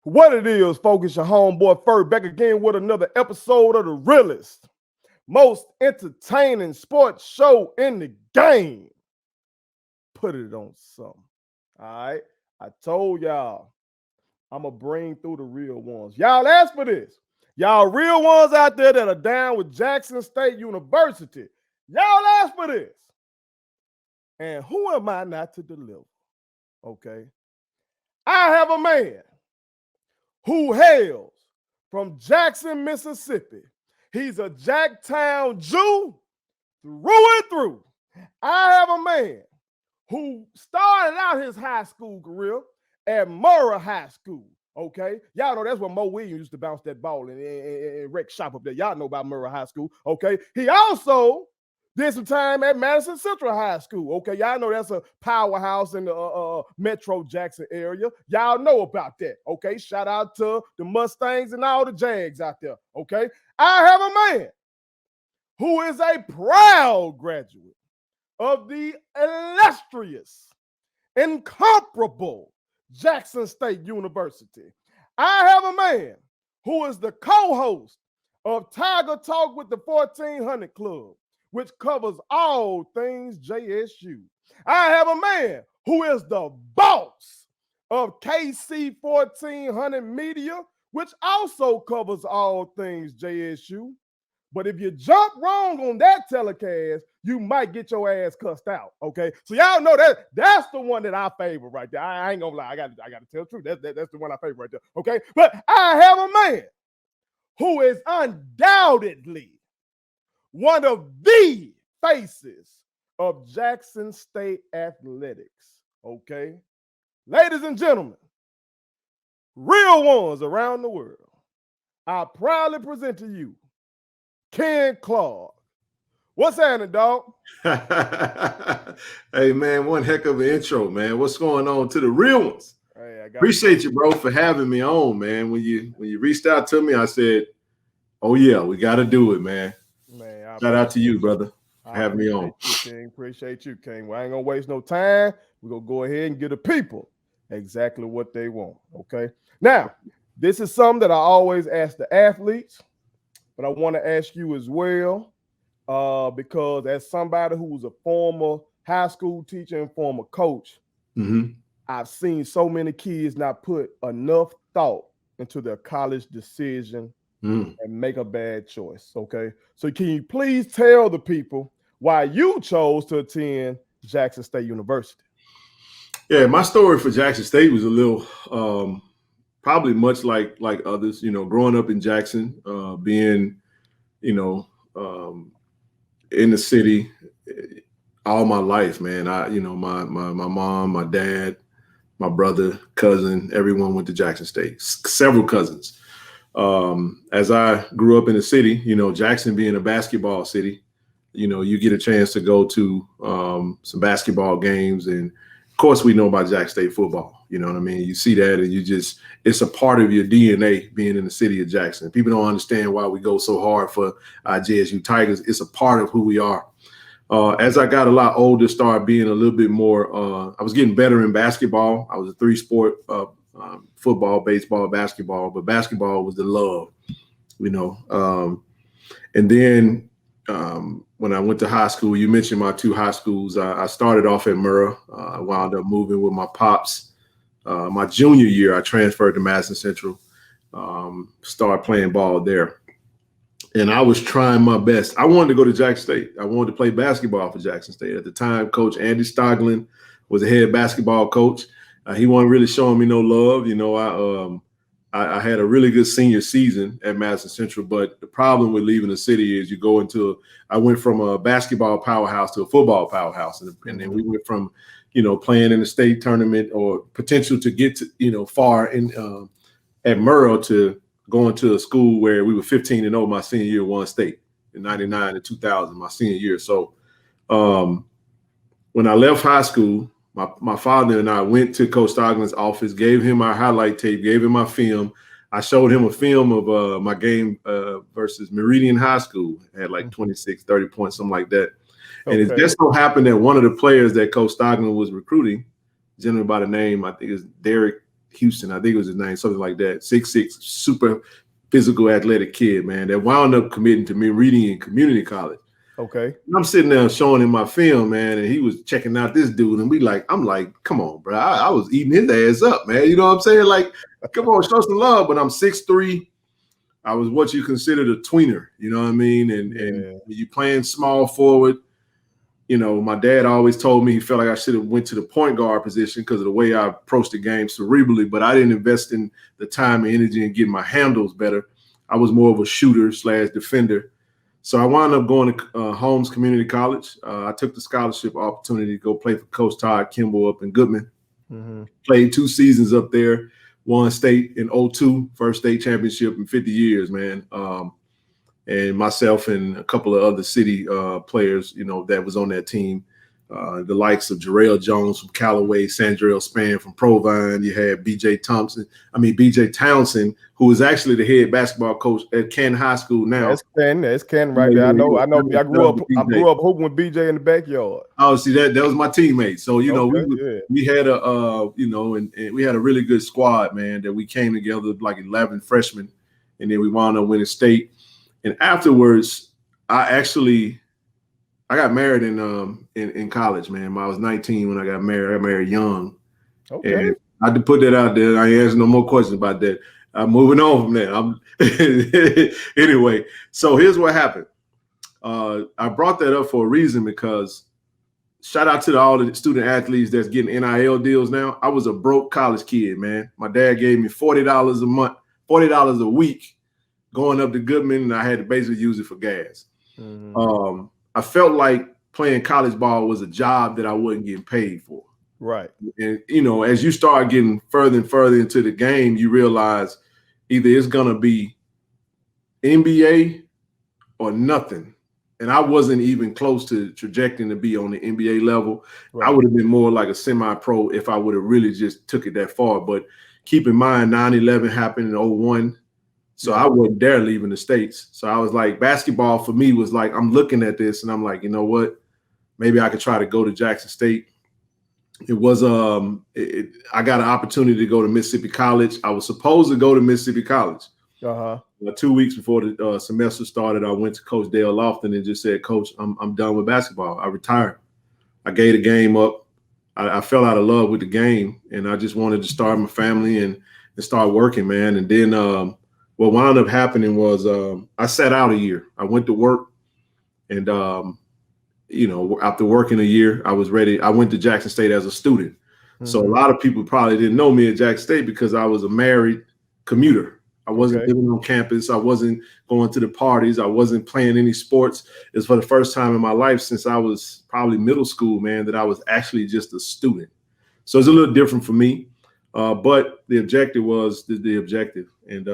What it is, folks, your homeboy Ferg back again with another episode of the realest, most entertaining sports show in the game. Put it on something. All right. I told y'all I'm going to bring through the real ones. Y'all asked for this. Y'all real ones out there that are down with Jackson State University. Y'all asked for this. And who am I not to deliver? Okay. I have a man who hails from Jackson, Mississippi. He's a Jacktown Jew through and through. I have a man who started out his high school career at Murrah High School. Okay, y'all know that's where Mo Williams used to bounce that ball and wreck shop up there. Y'all know about Murrah High School. Okay, he also did some time at Madison Central High School. Okay, y'all know that's a powerhouse in the Metro Jackson area. Y'all know about that. Okay, shout out to the Mustangs and all the Jags out there. Okay, I have a man who is a proud graduate of the illustrious, incomparable Jackson State University. I have a man who is the co-host of Tiger Talk with the 1400 Club, which covers all things JSU. I have a man who is the boss of KC 1400 Media, which also covers all things JSU. But if you jump wrong on that telecast, you might get your ass cussed out. Okay, so y'all know that's the one that I favor right there. I ain't gonna lie, I got to tell the truth. That's the one I favor right there. Okay, but I have a man who is undoubtedly one of the faces of Jackson State athletics. Okay, ladies and gentlemen, real ones around the world, I proudly present to you Ken Claude. What's happening, dog? Hey, man, one heck of an intro, man. What's going on to the real ones? Hey, Appreciate you, bro, for having me on, man. When you reached out to me, I said, oh, yeah, we got to do it, man. Shout out to you, brother, for having me on. Appreciate you, King. Well, I ain't going to waste no time. We're going to go ahead and give the people exactly what they want, okay? Now, this is something that I always ask the athletes, but I want to ask you as well, because as somebody who was a former high school teacher and former coach, I've seen so many kids not put enough thought into their college decision and make a bad choice, okay? So can you please tell the people why you chose to attend Jackson State University? Yeah, my story for Jackson State was a little probably much like others, growing up in Jackson, being, in the city all my life, man. My mom, my dad, my brother, cousin, everyone went to Jackson State, several cousins. As I grew up in the city, Jackson being a basketball city, you get a chance to go to some basketball games. And of course we know about Jackson State football. You know what I mean? You see that and it's a part of your DNA being in the city of Jackson. People don't understand why we go so hard for our JSU Tigers. It's a part of who we are. As I got a lot older, started being a little bit more, I was getting better in basketball. I was a three-sport, football, baseball, basketball, but basketball was the love, and then when I went to high school, you mentioned my two high schools. I started off at Murrah. I wound up moving with my pops. My junior year, I transferred to Madison Central, started playing ball there. And I was trying my best. I wanted to go to Jackson State. I wanted to play basketball for Jackson State. At the time, Coach Andy Stoglin was the head basketball coach. He wasn't really showing me no love. I had a really good senior season at Madison Central, but the problem with leaving the city is I went from a basketball powerhouse to a football powerhouse. And then we went from, playing in the state tournament or potential to get to, far in at Murrah to going to a school where we were 15-0 my senior year, won state in 99 and 2000, my senior year. So when I left high school, my father and I went to Coach Stoglin's office, gave him our highlight tape, gave him my film. I showed him a film of my game versus Meridian High School. I had like 26, 30 points, something like that. Okay. And it just so happened that one of the players that Coach Stoglin was recruiting, a gentleman by the name, I think is Derek Houston, I think it was his name, something like that. 6'6", super physical, athletic kid, man, that wound up committing to me reading in community college. Okay. And I'm sitting there showing him my film, man, and he was checking out this dude, and I'm like, come on, bro. I was eating his ass up, man. You know what I'm saying? Like, come on, show some love. But I'm 6'3". I was what you considered a tweener, you know what I mean? And you playing small forward. You know, my dad always told me he felt like I should have went to the point guard position because of the way I approached the game cerebrally, but I didn't invest in the time and energy and getting my handles better. I was more of a shooter / defender. So I wound up going to Holmes Community College. I took the scholarship opportunity to go play for Coach Todd Kimball up in Goodman. Mm-hmm. Played 2 seasons up there, won state in 2002, first state championship in 50 years, man. And myself and a couple of other city players, you know, that was on that team. The likes of Jarrell Jones from Callaway, Sandrell Spann from Provine. You had BJ Townsend, who was actually the head basketball coach at Ken High School now. That's Ken right there. I know. I grew up hooping with BJ in the backyard. Oh, see, that was my teammate. So, you know, we had and we had a really good squad, man, that we came together like 11 freshmen, and then we wound up winning state. And afterwards, I got married in college, man. I was 19 when I got married. I got married young. Okay. And I had to put that out there. I ain't answering no more questions about that. I'm moving on from that. Anyway, so here's what happened. I brought that up for a reason because shout out to all the student athletes that's getting NIL deals now. I was a broke college kid, man. My dad gave me $40 a month, $40 a week going up to Goodman, and I had to basically use it for gas. Mm-hmm. I felt like playing college ball was a job that I wasn't getting paid for. Right. And, you know, as you start getting further and further into the game, you realize either it's going to be NBA or nothing. And I wasn't even close to trajecting to be on the NBA level. Right. I would have been more like a semi-pro if I would have really just took it that far. But keep in mind, 9/11 happened in 2001. So I wasn't there leaving the States. So I was like, basketball for me was like, I'm looking at this and I'm like, you know what? Maybe I could try to go to Jackson State. It was I got an opportunity to go to Mississippi College. I was supposed to go to Mississippi College. 2 weeks before the semester started, I went to Coach Dale Lofton and just said, Coach, I'm done with basketball. I retired. I gave the game up. I fell out of love with the game, and I just wanted to start my family and start working, man. And then what wound up happening was I sat out a year. I went to work, and you know, after working a year, I was ready. I went to Jackson State as a student. Mm-hmm. So a lot of people probably didn't know me at Jackson State because I was a married commuter. I wasn't living on campus. I wasn't going to the parties. I wasn't playing any sports. It's for the first time in my life since I was probably middle school, man, that I was actually just a student. So it's a little different for me. But the objective was the objective. And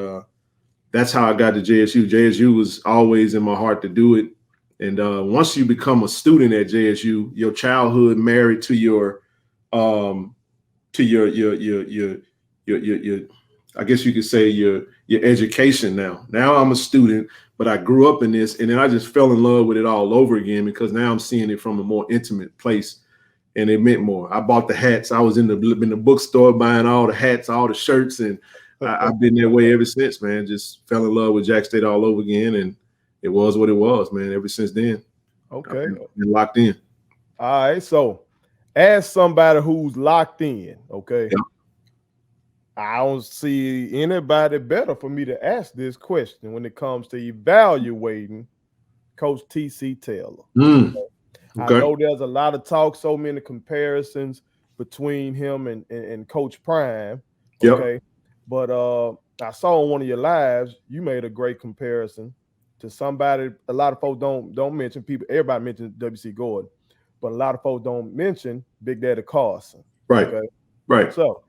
that's how I got to JSU. JSU was always in my heart to do it. And once you become a student at JSU, your childhood married to your I guess you could say your education now. Now I'm a student, but I grew up in this, and then I just fell in love with it all over again because now I'm seeing it from a more intimate place, and it meant more. I bought the hats. I was in the bookstore buying all the hats, all the shirts, and I've been that way ever since, man. Just fell in love with Jack State all over again, and it was what it was, man, ever since then. Okay. I've been locked in. All right, so as somebody who's locked in, okay, yeah. I don't see anybody better for me to ask this question when it comes to evaluating Coach T.C. Taylor. Okay. I know there's a lot of talk, so many comparisons between him and Coach Prime. Okay. Yep. But I saw on one of your lives, you made a great comparison to somebody. A lot of folks don't mention people. Everybody mentions W.C. Gordon, but a lot of folks don't mention Big Daddy Carson. Right. Okay? Right. So,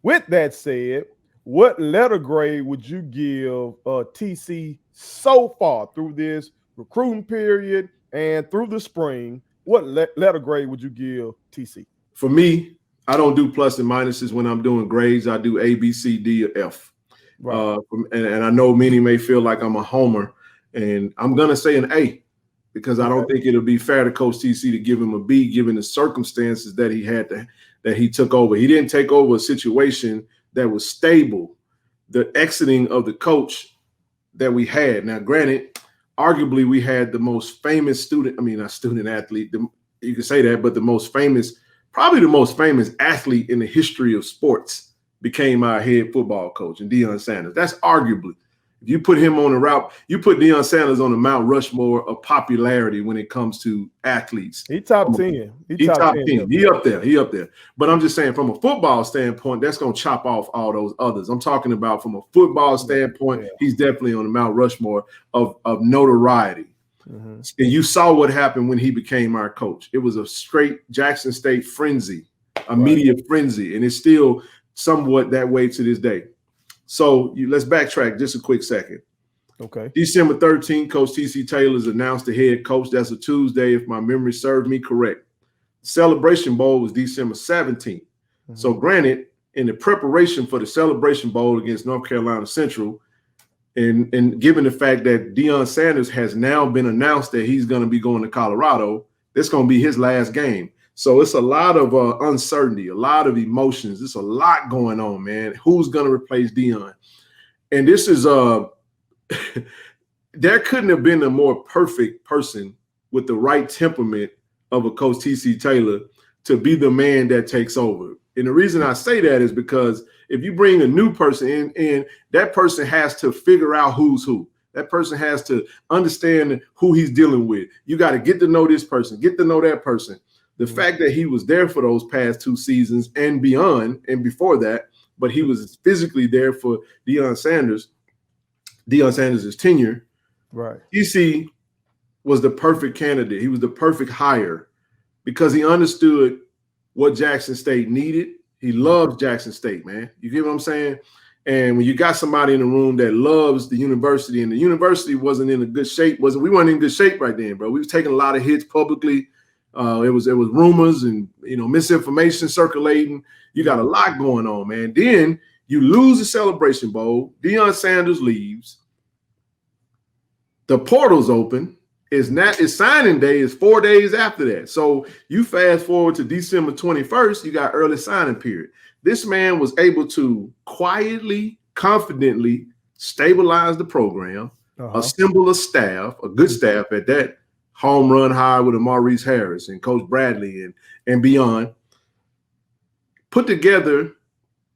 with that said, what letter grade would you give TC so far through this recruiting period and through the spring? What letter grade would you give TC? For me, I don't do plus and minuses when I'm doing grades. I do A, B, C, D, or F. Right. And I know many may feel like I'm a homer, and I'm going to say an A because I don't think it'll be fair to Coach TC to give him a B given the circumstances that he had that he took over. He didn't take over a situation that was stable, the exiting of the coach that we had. Now, granted, arguably we had the most famous not student athlete, you can say that, but probably the most famous athlete in the history of sports became our head football coach, and Deion Sanders. That's arguably. If you put him on the route, you put Deion Sanders on the Mount Rushmore of popularity when it comes to athletes. He top 10. He top 10. He up there. But I'm just saying, from a football standpoint, that's going to chop off all those others. I'm talking about from a football standpoint, he's definitely on the Mount Rushmore of notoriety. And you saw what happened when he became our coach. It was a straight Jackson State frenzy, a media frenzy, and it's still somewhat that way to this day. So let's backtrack just a quick second. Okay. December 13th, Coach T.C. Taylor is announced the head coach. That's a Tuesday, if my memory served me correct. Celebration Bowl was December 17th. So granted, in the preparation for the Celebration Bowl against North Carolina Central, and given the fact that Deion Sanders has now been announced that he's going to be going to Colorado, that's going to be his last game. So it's a lot of uncertainty, a lot of emotions. There's a lot going on, man. Who's going to replace Deion? And this is there couldn't have been a more perfect person with the right temperament of a Coach T.C. Taylor to be the man that takes over. And the reason I say that is because if you bring a new person in, that person has to figure out who's who. That person has to understand who he's dealing with. You got to get to know this person, get to know that person. The fact that he was there for those past 2 seasons and beyond and before that, but he was physically there for Deion Sanders' tenure. Right. TC was the perfect candidate. He was the perfect hire because he understood what Jackson State needed. He loves Jackson State, man. You get what I'm saying? And when you got somebody in the room that loves the university, and the university wasn't in a good shape, we weren't in good shape right then, bro. We was taking a lot of hits publicly. It was rumors and misinformation circulating. You got a lot going on, man. Then you lose the Celebration Bowl. Deion Sanders leaves. The portal's open. It's signing day is 4 days after that. So you fast forward to December 21st, you got early signing period. This man was able to quietly, confidently stabilize the program, assemble a staff, a good staff at that, home run hire with Maurice Harris and Coach Bradley and beyond. Put together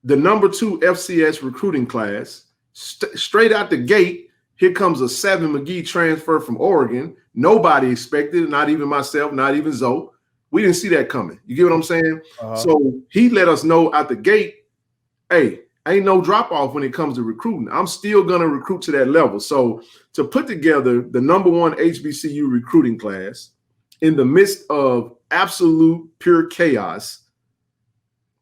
the number 2 FCS recruiting class. Straight out the gate, here comes a 7 McGee transfer from Oregon. Nobody expected it, not even myself, not even Zoe. We didn't see that coming. You get what I'm saying? So he let us know out the gate, hey, ain't no drop-off when it comes to recruiting. I'm still going to recruit to that level. So to put together the number 1 HBCU recruiting class in the midst of absolute pure chaos,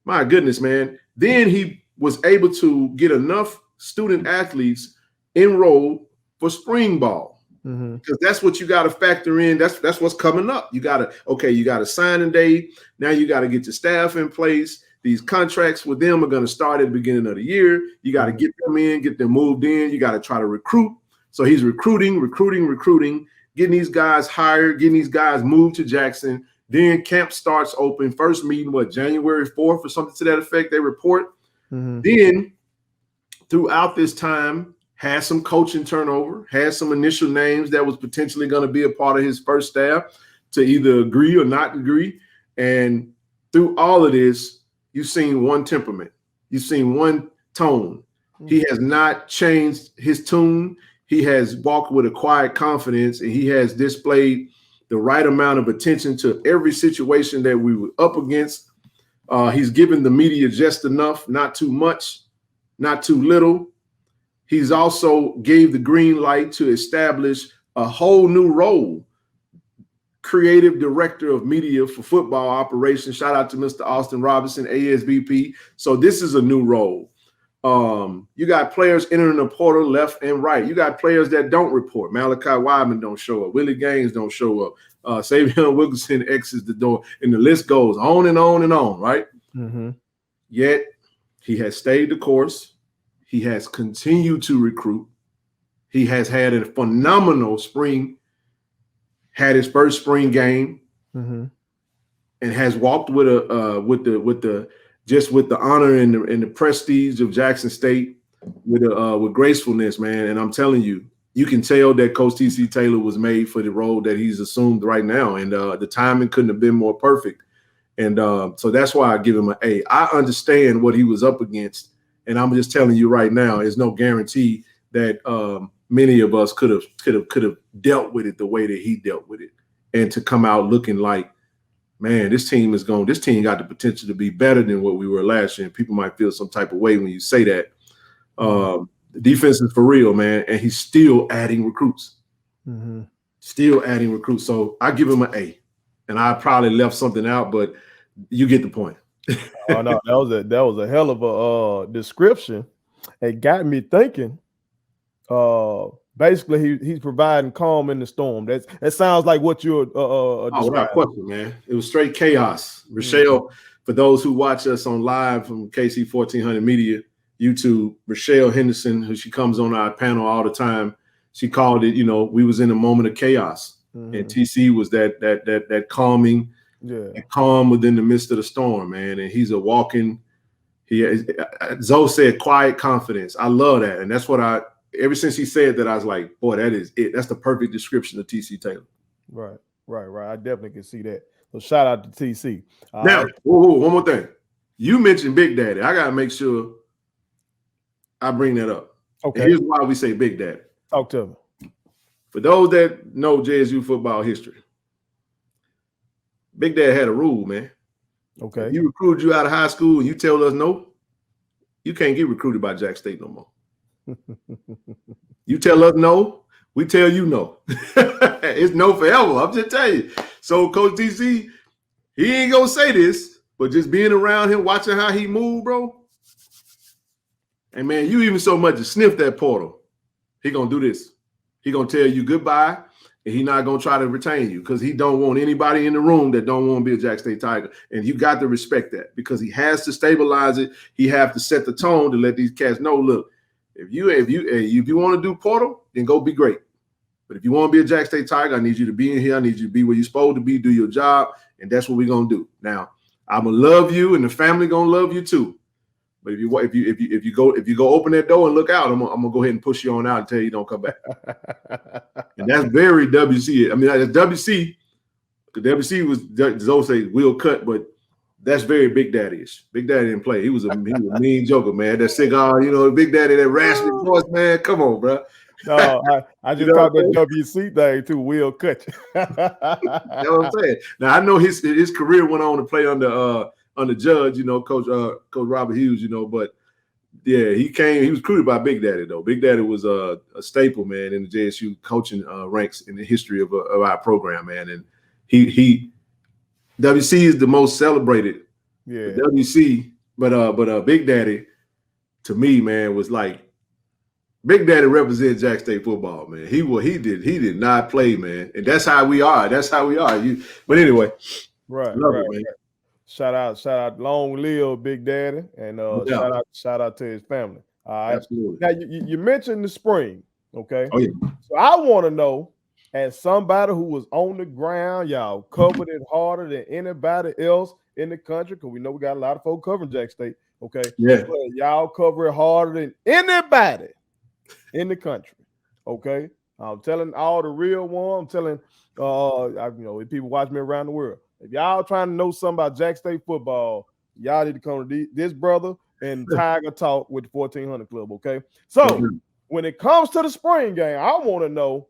my goodness, man. Then he was able to get enough student athletes enrolled for spring ball. Because that's what you got to factor in. That's what's coming up. You got a signing day. Now you got to get your staff in place. These contracts with them are going to start at the beginning of the year. You got to get them in, get them moved in. You got to try to recruit. So he's recruiting, getting these guys hired, getting these guys moved to Jackson. Then camp starts open. First meeting, January 4th or something to that effect, they report. Then throughout this time, had some coaching turnover, had some initial names that was potentially going to be a part of his first staff to either agree or not agree. And through all of this, you've seen one temperament. You've seen one tone. He has not changed his tune. He has walked with a quiet confidence, and he has displayed the right amount of attention to every situation that we were up against. He's given the media just enough, not too much, not too little. He's also gave the green light to establish a whole new role, creative director of media for football operations. Shout out to Mr. Austin Robinson, ASVP. So this is a new role. You got players entering the portal left and right. You got players that don't report. Malachi Wideman don't show up. Willie Gaines don't show up. Savion Wilkinson exits the door, and the list goes on and on and on, right? Yet he has stayed the course. He has continued to recruit. He has had a phenomenal spring, had his first spring game, and has walked with the just with the honor and the prestige of Jackson State, with gracefulness, man. And I'm telling you, you can tell that Coach T.C. Taylor was made for the role that he's assumed right now, and the timing couldn't have been more perfect. And so that's why I give him an A. I understand what he was up against, and I'm just telling you right now, there's no guarantee that many of us could have dealt with it the way that he dealt with it, and to come out looking like, man, this team got the potential to be better than what we were last year. And people might feel some type of way when you say that. The defense is for real, man, and he's still adding recruits. Mm-hmm. Still adding recruits. So I give him an A. And I probably left something out, but you get the point. Oh no, that was a hell of a description. It got me thinking. Basically, he's providing calm in the storm. That sounds like what you're without question, man. It was straight chaos. Rochelle, for those who watch us on live from KC 1400 Media YouTube, Rochelle Henderson, who she comes on our panel all the time, she called it, we was in a moment of chaos. Mm-hmm. And TC was that calming, that calm within the midst of the storm, man. And he's a walking, Zoe said quiet confidence. I love that. And that's what ever since he said that, I was like, boy, that is it. That's the perfect description of TC Taylor. Right. I definitely can see that. So shout out to TC. Now, one more thing. You mentioned Big Daddy. I got to make sure I bring that up. Okay. And here's why we say Big Daddy. Talk to me. For those that know JSU football history, Big Daddy had a rule, man. Okay. If you recruited you out of high school and you tell us no, you can't get recruited by Jack State no more. You tell us no, we tell you no. It's no forever. I'm just telling you. So Coach DC, he ain't gonna say this, but just being around him, watching how he move, bro. And man, you even so much as sniff that portal, he gonna do this. He gonna tell you goodbye, and he not gonna try to retain you because he don't want anybody in the room that don't want to be a Jack State Tiger. And you got to respect that because he has to stabilize it. He have to set the tone to let these cats know, look, if you want to do portal, then go be great. But if you want to be a Jack State Tiger, I need you to be in here. I need you to be where you're supposed to be, do your job, and that's what we're gonna do. Now, I'm gonna love you, and the family gonna love you too. But if you go open that door and look out, I'm gonna go ahead and push you on out and tell you don't come back. And that's very WC. I mean, that's WC. Because WC was Zoe say will cut, but that's very Big Daddy-ish. Big Daddy didn't play. He was a mean joker, man. That cigar, Big Daddy, that raspy voice, man. Come on, bro. No, I just talked about WC thing too. Will cut you. That's what I'm saying. Now I know his career went on to play under Judge, Coach Robert Hughes, but yeah, he was recruited by Big Daddy though. Big Daddy was a staple, man, in the JSU coaching ranks in the history of our program, man. And he WC is the most celebrated. Yeah, WC, but Big Daddy to me, man, was like Big Daddy represents Jack State football, man. He did not play, man, and that's how we are. But anyway, right. It, man. Shout out, long live Big Daddy, and shout out to his family. All right. Absolutely. Now you mentioned the spring, okay? Oh yeah. So I want to know, as somebody who was on the ground, y'all covered it harder than anybody else in the country, because we know we got a lot of folk covering Jack State, okay? Yeah. But y'all cover it harder than anybody in the country, okay? I'm telling all the real ones. I'm telling people watch me around the world. If y'all trying to know something about Jack State football, y'all need to come to this brother and Tiger Talk with the 1400 Club, okay? So when it comes to the spring game, I want to know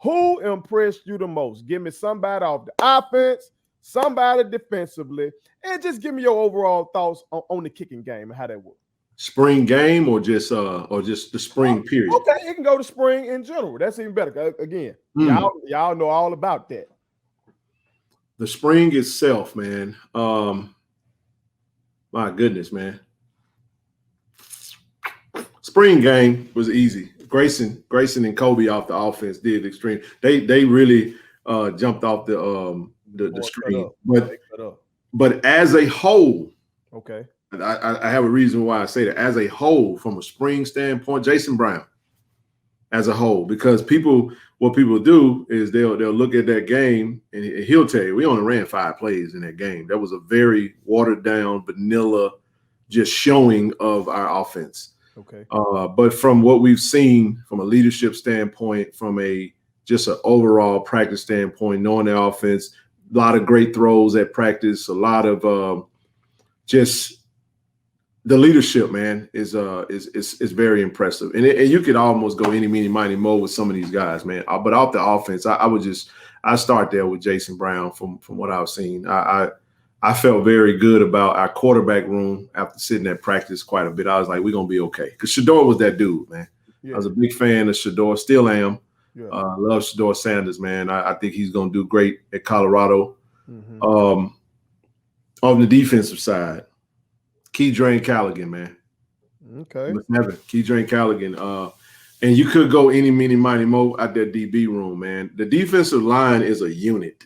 who impressed you the most. Give me somebody off the offense, somebody defensively, and just give me your overall thoughts on the kicking game and how that works. Spring game or just the spring period? Okay, it can go to spring in general. That's even better. Again, y'all know all about that. The spring itself, man. My goodness, man. Spring game was easy. Grayson and Kobe off the offense did extreme. They really jumped off the screen. But as a whole, okay. I have a reason why I say that. As a whole, from a spring standpoint, Jason Brown, as a whole, because what people do is they'll look at that game and he'll tell you we only ran 5 plays in that game. That was a very watered down, vanilla just showing of our offense. Okay. But from what we've seen from a leadership standpoint, from just an overall practice standpoint, knowing the offense, a lot of great throws at practice, a lot of just the leadership, man, is very impressive. And you could almost go any, meeny, miny, mo with some of these guys, man. But off the offense, I start there with Jason Brown from what I've seen. I felt very good about our quarterback room after sitting at practice quite a bit. I was like, we're going to be okay. Because Shedeur was that dude, man. Yeah. I was a big fan of Shedeur, still am. Yeah. Love Deion Sanders, man. I think he's going to do great at Colorado. Mm-hmm. On the defensive side, Keydrane Callaghan, man. Okay. Keydrane Callaghan. And you could go any, meeny, miny, mo at that DB room, man. The defensive line is a unit.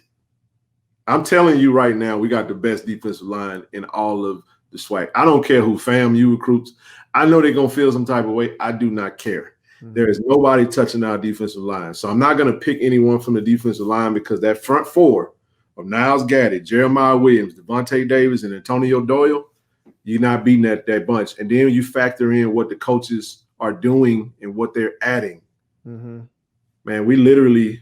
I'm telling you right now, we got the best defensive line in all of the SWAC. I don't care who FAMU recruits. I know they're going to feel some type of way. I do not care. Mm-hmm. There is nobody touching our defensive line. So I'm not going to pick anyone from the defensive line because that front four of Niles Gaddy, Jeremiah Williams, Devontae Davis, and Antonio Doyle, you're not beating that bunch. And then you factor in what the coaches are doing and what they're adding. Mm-hmm. Man,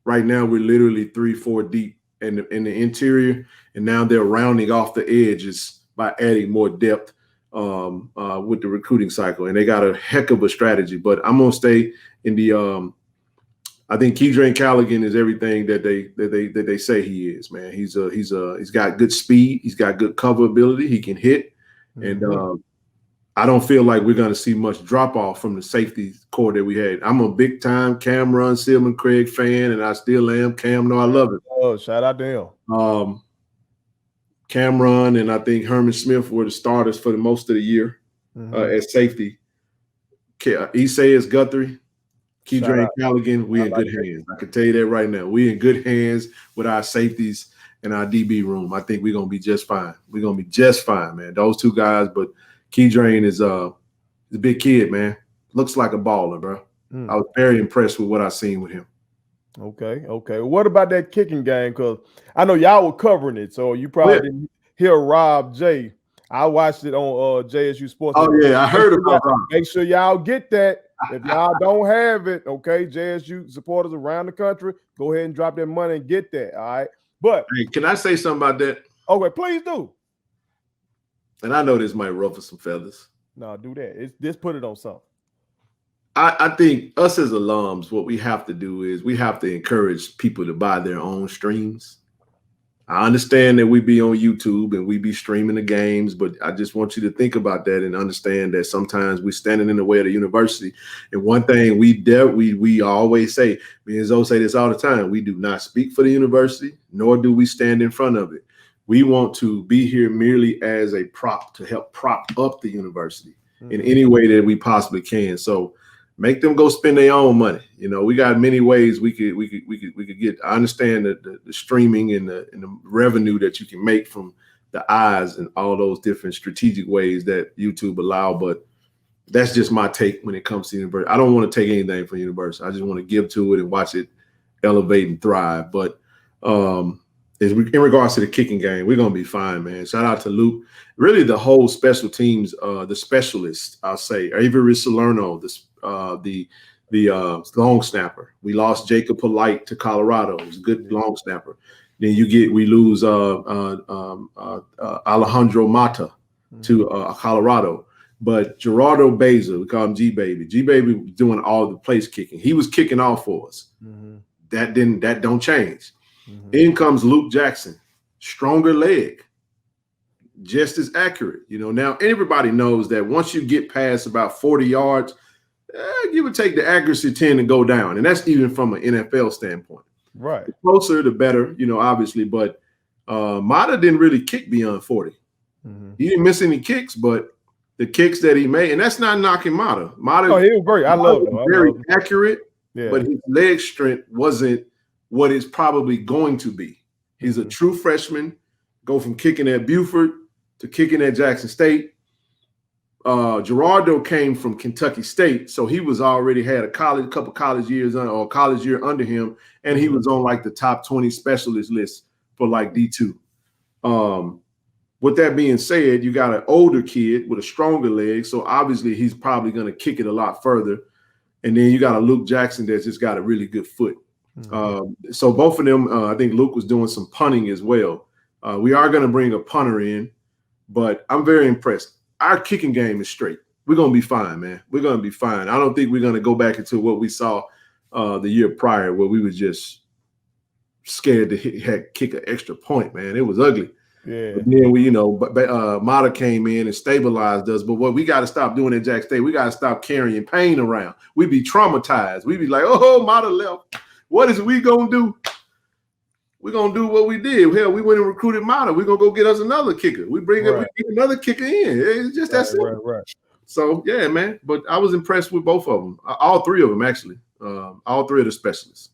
right now we're literally 3-4 deep in the interior, and now they're rounding off the edges by adding more depth with the recruiting cycle. And they got a heck of a strategy. But I'm gonna stay in the I think Keydrane Callaghan is everything that they say he is, man. He's got good speed, he's got good cover ability, he can hit, mm-hmm. and I don't feel like we're gonna see much drop off from the safety core that we had. I'm a big time Cameron Silman Craig fan, and I still am. Cam, no, I love it. Oh, shout out to him. Cameron and I think Herman Smith were the starters for the most of the year at safety. Isaiah Guthrie, Keydrane Callaghan, we in good hands. I can tell you that right now. We in good hands with our safeties and our DB room. I think we're gonna be just fine. We're gonna be just fine, man. Those two guys, but Keydrane is a big kid, man. Looks like a baller, bro. I was very impressed with what I seen with him. Okay. What about that kicking game? Because I know y'all were covering it, so you probably didn't hear Rob J. I watched it on JSU Sports. Oh, yeah, I heard about Rob. Make sure y'all get that. If y'all don't have it, okay, JSU supporters around the country, go ahead and drop that money and get that, all right? But hey, can I say something about that? Okay, please do. And I know this might ruffle some feathers. No, do that. Just put it on something. I think us as alums, what we have to do is we have to encourage people to buy their own streams. I understand that we be on YouTube and we be streaming the games, but I just want you to think about that and understand that sometimes we're standing in the way of the university. And one thing we always say, me and Zoe say this all the time, we do not speak for the university, nor do we stand in front of it. We want to be here merely as a prop to help prop up the university in any way that we possibly can. So make them go spend their own money. You know, we got many ways we could get. I understand the streaming and the revenue that you can make from the eyes and all those different strategic ways that YouTube allow. But that's just my take when it comes to university. I don't want to take anything from university. I just want to give to it and watch it elevate and thrive. But in regards to the kicking game, we're gonna be fine, man. Shout out to Luke. Really, the whole special teams, the specialists, I'll say, Avery Salerno, the long snapper. We lost Jacob Polite to Colorado. He's a good long snapper. Then we lose Alejandro Mata to Colorado. But Gerardo Beza, we call him G-Baby. G-Baby was doing all the place kicking. He was kicking off for us. That don't change. In comes Luke Jackson, stronger leg, just as accurate. You know, now everybody knows that once you get past about 40 yards, give or take, the accuracy tend to go down. And that's even from an NFL standpoint. Right. The closer, the better, you know, obviously. But Mata didn't really kick beyond 40. He didn't miss any kicks, but the kicks that he made, and that's not knocking Mata. Oh, he was great. I love him. Very accurate, but his leg strength wasn't what it's probably going to be. He's a true freshman, go from kicking at Buford to kicking at Jackson State. Gerardo came from Kentucky State, so he was already had a couple college years or college year under him, and he was on like the top 20 specialist list for like D2. with that being said, you got an older kid with a stronger leg, so obviously he's probably going to kick it a lot further. And then you got a Luke Jackson that's just got a really good foot. So both of them, I think Luke was doing some punting as well. We are going to bring a punter in, but I'm very impressed. Our kicking game is straight. We're going to be fine, man. We're going to be fine. I don't think we're going to go back into what we saw the year prior, where we were just scared to kick an extra point, man. It was ugly. Yeah. But then Mata came in and stabilized us. But what we got to stop doing at Jack State, we got to stop carrying pain around. We be traumatized. We be like, oh, Mata left. What is we gonna do? We're gonna do what we did. Hell, we went and recruited Mata. We're gonna go get us another kicker. We bring another kicker in. It's just that simple. Right. So yeah, man. But I was impressed with both of them. All three of them, actually. All three of the specialists.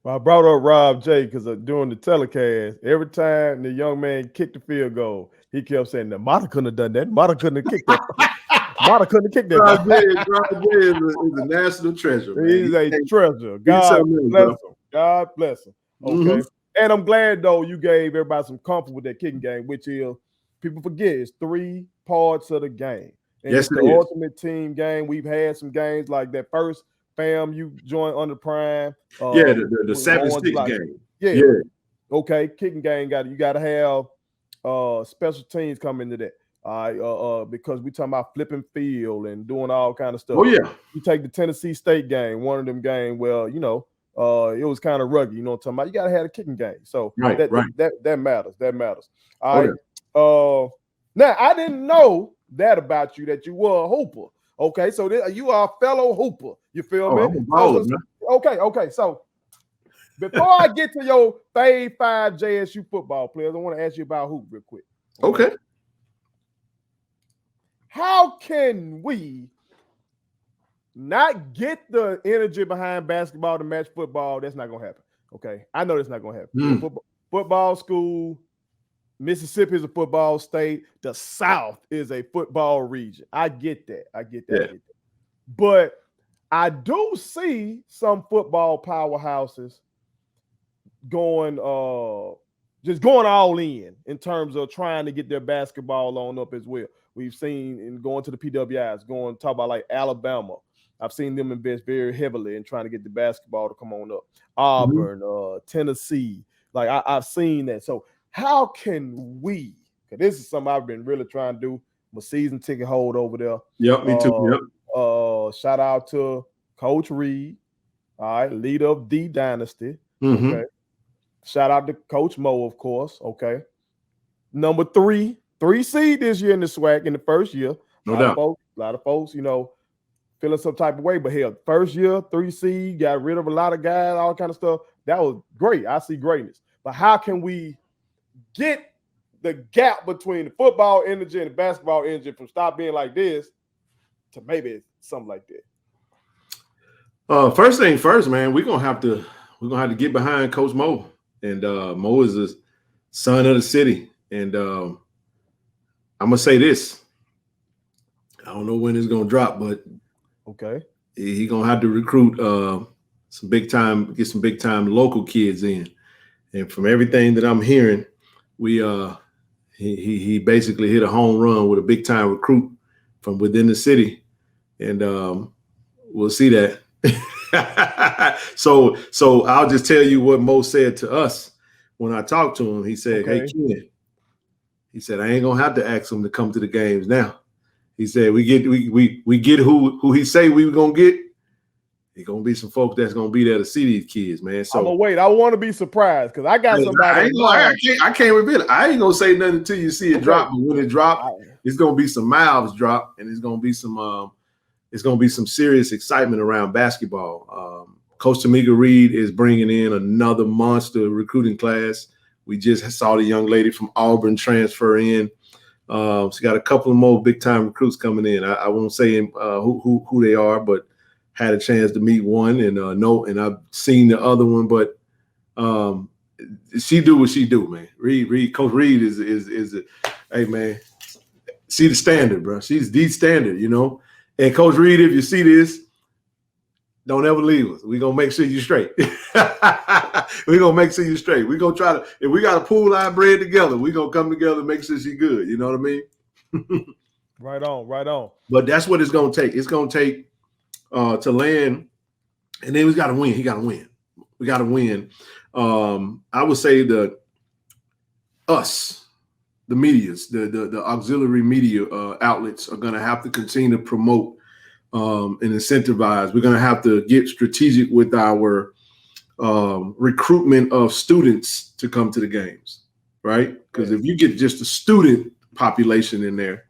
Well, I brought up Rob J because during the telecast, every time the young man kicked the field goal, he kept saying that Mata couldn't have done that. Mata couldn't have kicked that. Mata couldn't have kicked that. Rob J is a national treasure, man. He's a treasure. God bless him. God bless him. Okay. And I'm glad, though, you gave everybody some comfort with that kicking game, which is, people forget, it's 3 parts of the game. And yes, it's the ultimate team game. We've had some games like that first FAM you joined under Prime. The 7-6 game. Yeah. Okay, kicking game you got to have special teams come into that. Because we talking about flipping field and doing all kind of stuff. Oh yeah. You take the Tennessee State game, one of them games. Well, it was kind of rugged. You know what I'm talking about? You got to have a kicking game. So that matters. That matters. All right. Now I didn't know that about you, that you were a hooper. Okay, so you are a fellow hooper. You feel me? I'm a baller, man. Okay. So before I get to your fave 5 JSU football players, I want to ask you about hoop real quick. Okay. How can we not get the energy behind basketball to match football? That's not going to happen. Okay. I know that's not going to happen. Football school, Mississippi is a football state. The South is a football region. I get that. Yeah. But I do see some football powerhouses going all in terms of trying to get their basketball on up as well. We've seen in going to the PWIs, talk about like Alabama. I've seen them invest very heavily in trying to get the basketball to come on up. Auburn, Tennessee, like I've seen that. So how can we? Because this is something I've been really trying to do. My season ticket hold over there. Yep, me too. Yep. Shout out to Coach Reed, all right, leader of the dynasty. Okay. Shout out to Coach Mo, of course. Okay. Number 3 seed this year in the SWAC in the first year. No doubt. A lot of folks, feeling some type of way. But hell, first year, 3 seed, got rid of a lot of guys, all kind of stuff. That was great. I see greatness. But how can we get the gap between the football energy and the basketball energy from stop being like this to maybe something like that? First thing first, man, we're gonna have to get behind Coach Mo. And Mo is the son of the city. And I'm gonna say this. I don't know when it's gonna drop, but okay, he gonna have to recruit get some big time local kids in. And from everything that I'm hearing, he basically hit a home run with a big time recruit from within the city, and we'll see that. So I'll just tell you what Mo said to us when I talked to him. He said, "Hey Ken," he said, "I ain't gonna have to ask him to come to the games now." He said, "We get who he say we were gonna get. There's gonna be some folks that's gonna be there to see these kids, man." So I'm gonna wait. I want to be surprised because I got somebody. I can't reveal it. I ain't gonna say nothing until you see it drop. But when it drops, it's gonna be some mouths drop, and it's gonna be some serious excitement around basketball. Coach Tamika Reed is bringing in another monster recruiting class. We just saw the young lady from Auburn transfer in. She got a couple of more big time recruits coming in. I won't say who they are, but had a chance to meet one and I've seen the other one. But she do what she do, man. Coach Reed is hey man, she the standard, bro. She's the standard, And Coach Reed, if you see this, Don't ever leave us. We're going to make sure you're straight. We're going to make sure you're straight. We're going to try to, if we got to pool our bread together, we're going to come together and make sure she's good. You know what I mean? Right on, right on. But that's what it's going to take. It's going to take to land, and then we got to win. He got to win. We got to win. I would say the medias, the auxiliary media outlets are going to have to continue to promote and incentivize. We're going to have to get strategic with our recruitment of students to come to the games, right? Because if you get just the student population in there,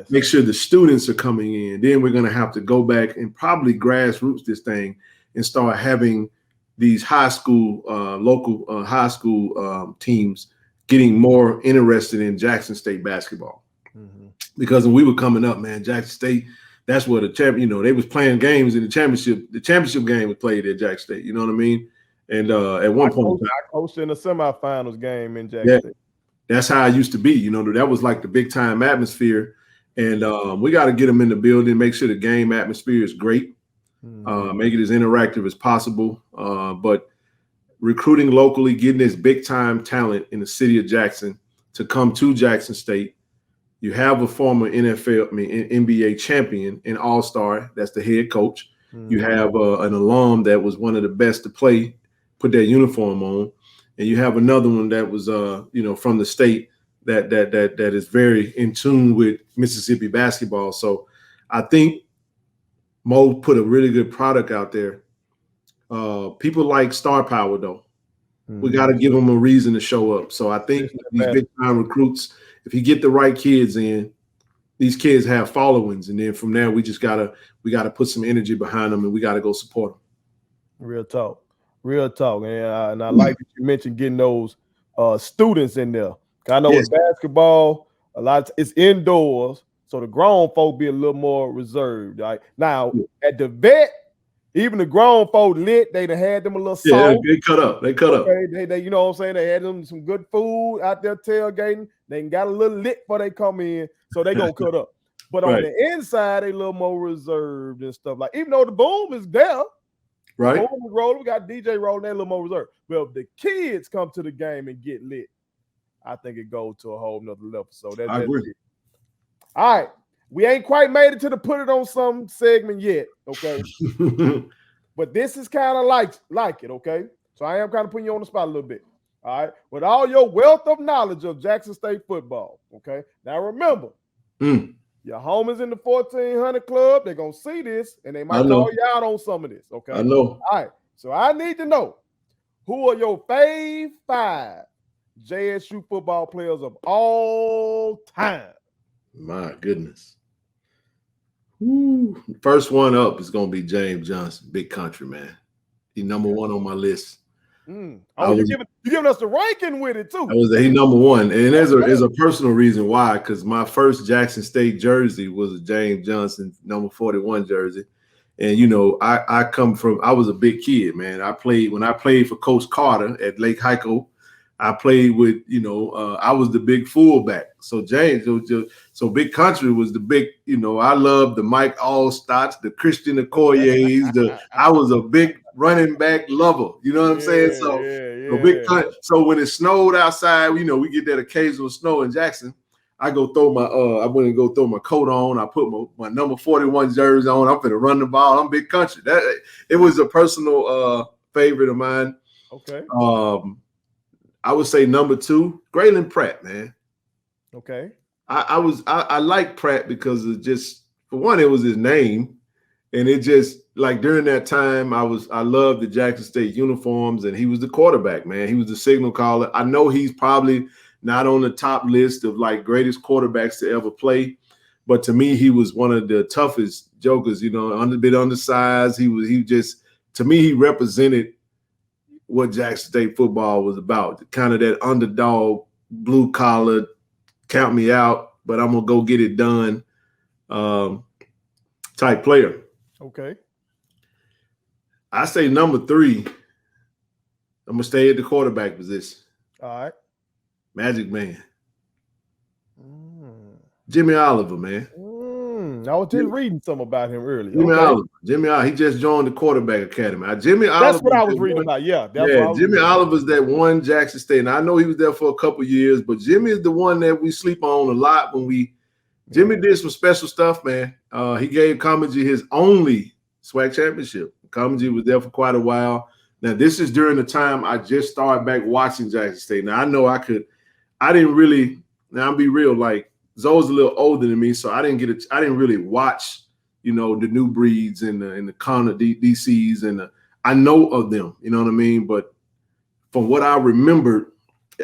make sure the students are coming in, then we're going to have to go back and probably grassroots this thing and start having these high school, local high school teams getting more interested in Jackson State basketball. Because when we were coming up, man, Jackson State, that's where the champion, they was playing games in the championship. The championship game was played at Jackson State. You know what I mean? And at one point, I coached in the semifinals game in Jackson State. That's how it used to be. That was like the big time atmosphere. And we got to get them in the building, make sure the game atmosphere is great, make it as interactive as possible. But recruiting locally, getting this big time talent in the city of Jackson to come to Jackson State. You have a former NBA champion and all-star. That's the head coach. You have an alum that was one of the best to play, put that uniform on. And you have another one that was, from the state that is very in tune with Mississippi basketball. So I think Mo put a really good product out there. People like star power, though. We got to give them a reason to show up. So I think these big-time recruits, if you get the right kids in, these kids have followings. And then from there, we got to put some energy behind them, and we got to go support them. Real talk. And I like that you mentioned getting those students in there. I know with basketball, a lot it's indoors, so the grown folk be a little more reserved. Right now at the vet, even the grown folk lit. They done had them a little salt. They cut up. They you know what I'm saying? They had them some good food out there tailgating. They got a little lit before they come in, so they gonna cut up. But on the inside, they a little more reserved and stuff. Like even though the boom is there, right? Boom is rolling. We got DJ rolling. They a little more reserved. Well, if the kids come to the game and get lit, I think it goes to a whole nother level. So I agree. It. All right. We ain't quite made it to the put it on some segment yet, okay? But this is kind of like it, okay? So I am kind of putting you on the spot a little bit, all right? With all your wealth of knowledge of Jackson State football, okay? Now remember, your homies in the 1400 Club, they're going to see this, and they might call you out on some of this, okay? I know. All right, so I need to know, who are your fave 5 JSU football players of all time? My goodness. Woo. First one up is going to be James Johnson, big country, man. He's number 1 on my list. You're giving us the ranking with it, too. He number 1. And there's a personal reason why, because my first Jackson State jersey was a James Johnson number 41 jersey. And, I was a big kid, man. When I played for Coach Carter at Lake Hico, I played with, I was the big fullback. So so Big Country was the big, I loved the Mike Allstotts, the Christian Okoyes. I was a big running back lover. You know what I'm saying? So when it snowed outside, we get that occasional snow in Jackson. I went and go throw my coat on. I put my number 41 jersey on. I'm finna run the ball. I'm Big Country. It was a personal favorite of mine. Okay. I would say number 2, Graylin Pratt, man. Okay. I like Pratt because of just, for one, it was his name. And it just, like, during that time, I loved the Jackson State uniforms, and he was the quarterback, man. He was the signal caller. I know he's probably not on the top list of, like, greatest quarterbacks to ever play. But to me, he was one of the toughest jokers, a bit undersized. To me, he represented what Jackson State football was about, kind of that underdog, blue collar, count me out, but I'm gonna go get it done type player. Okay. I say number 3, I'm gonna stay at the quarterback position. All right. Magic Man. Jimmy Oliver, man. I was just reading something about him earlier. Jimmy Oliver. He just joined the quarterback academy. Jimmy Oliver. That's what I was reading about. Yeah, Jimmy Oliver's that one Jackson State. And I know he was there for a couple of years, but Jimmy is the one that we sleep on a lot Jimmy did some special stuff, man. He gave Comedy his only SWAC championship. Comedy was there for quite a while. Now, this is during the time I just started back watching Jackson State. Now, I know I didn't really, now I'll be real, like Zoe's a little older than me, so I didn't really watch, the new breeds and the Connor DCs, and I know of them, you know what I mean? But from what I remembered,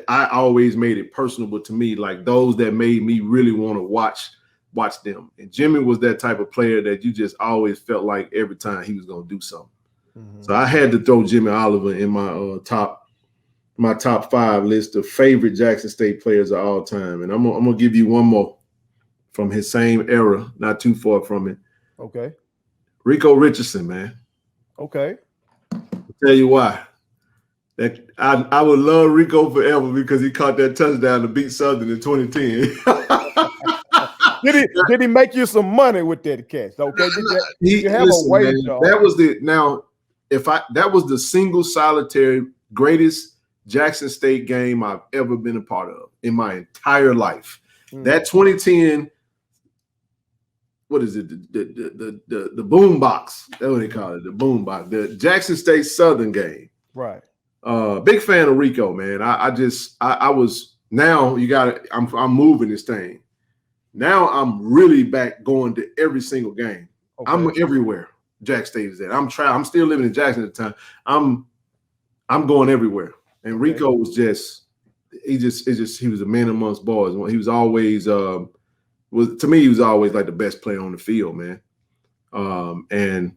I always made it personable to me, like those that made me really want to watch them. And Jimmy was that type of player that you just always felt like every time he was going to do something. Mm-hmm. So I had to throw Jimmy Oliver in my top 5 list of favorite Jackson State players of all time. And I'm gonna give you one more from his same era, not too far from it. Okay. Rico Richardson, man. Okay. I'll tell you why. That I would love Rico forever because he caught that touchdown to beat Southern in 2010. Did he make you some money with that catch? Okay. That was the single solitary greatest Jackson State game I've ever been a part of in my entire life. That 2010, what is it? The boom box. That's what they call it. The boom box. The Jackson State Southern game. Right. Big fan of Rico, man. I'm moving this thing. Now I'm really back going to every single game. Okay. I'm everywhere. Jack State is at. I'm still living in Jackson at the time. I'm going everywhere. And Rico was he was a man amongst boys. He was always to me, he was always like the best player on the field, man. And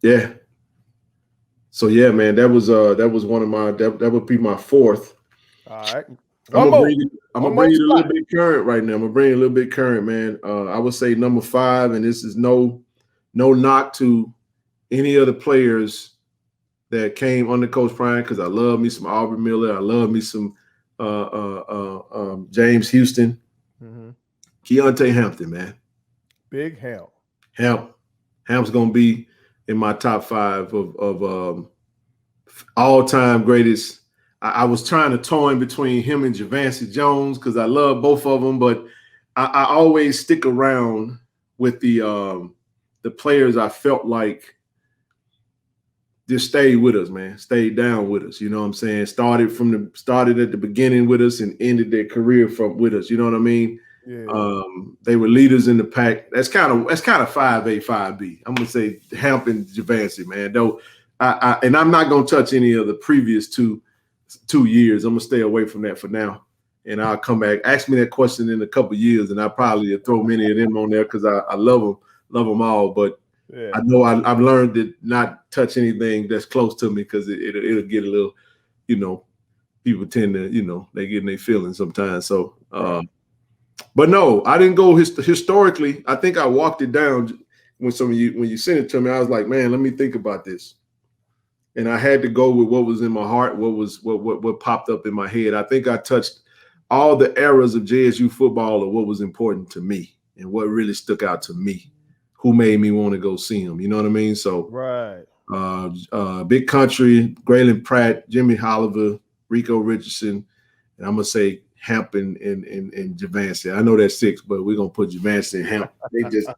yeah. So yeah, man, that was one of my that would be my 4th. All right. I'm gonna bring it a little bit current right now. I'm gonna bring it a little bit current, man. I would say number 5, and this is no knock to any of the players that came under Coach Prime, because I love me some Aubrey Miller. I love me some James Houston. Mm-hmm. Keontae Hampton, man. Big Hamp. Hamp's gonna be in my top 5 of all-time greatest. I was trying to toy between him and Javancy Jones because I love both of them, but I always stick around with the players I felt like just stayed with us, man. Stayed down with us. You know what I'm saying? Started at the beginning with us and ended their career with us. You know what I mean? Yeah. They were leaders in the pack. That's kind of 5A, 5B. I'm gonna say Hamp and Javancy, man. Though and I'm not gonna touch any of the previous two years. I'm gonna stay away from that for now. And I'll come back. Ask me that question in a couple of years, and I'll probably throw many of them on there because I love them all. But yeah. I know I've learned to not touch anything that's close to me because it'll get a little, people tend to, they get in their feelings sometimes. So, but no, I didn't go historically. I think I walked it down when you sent it to me. I was like, man, let me think about this. And I had to go with what was in my heart, what popped up in my head. I think I touched all the eras of JSU football of what was important to me and what really stuck out to me, who made me want to go see them. You know what I mean? So, right. Big Country, Graylin Pratt, Jimmy Oliver, Rico Richardson, and I'm gonna say Hamp and Javancy. I know that's 6, but we're gonna put Javancy and Hamp.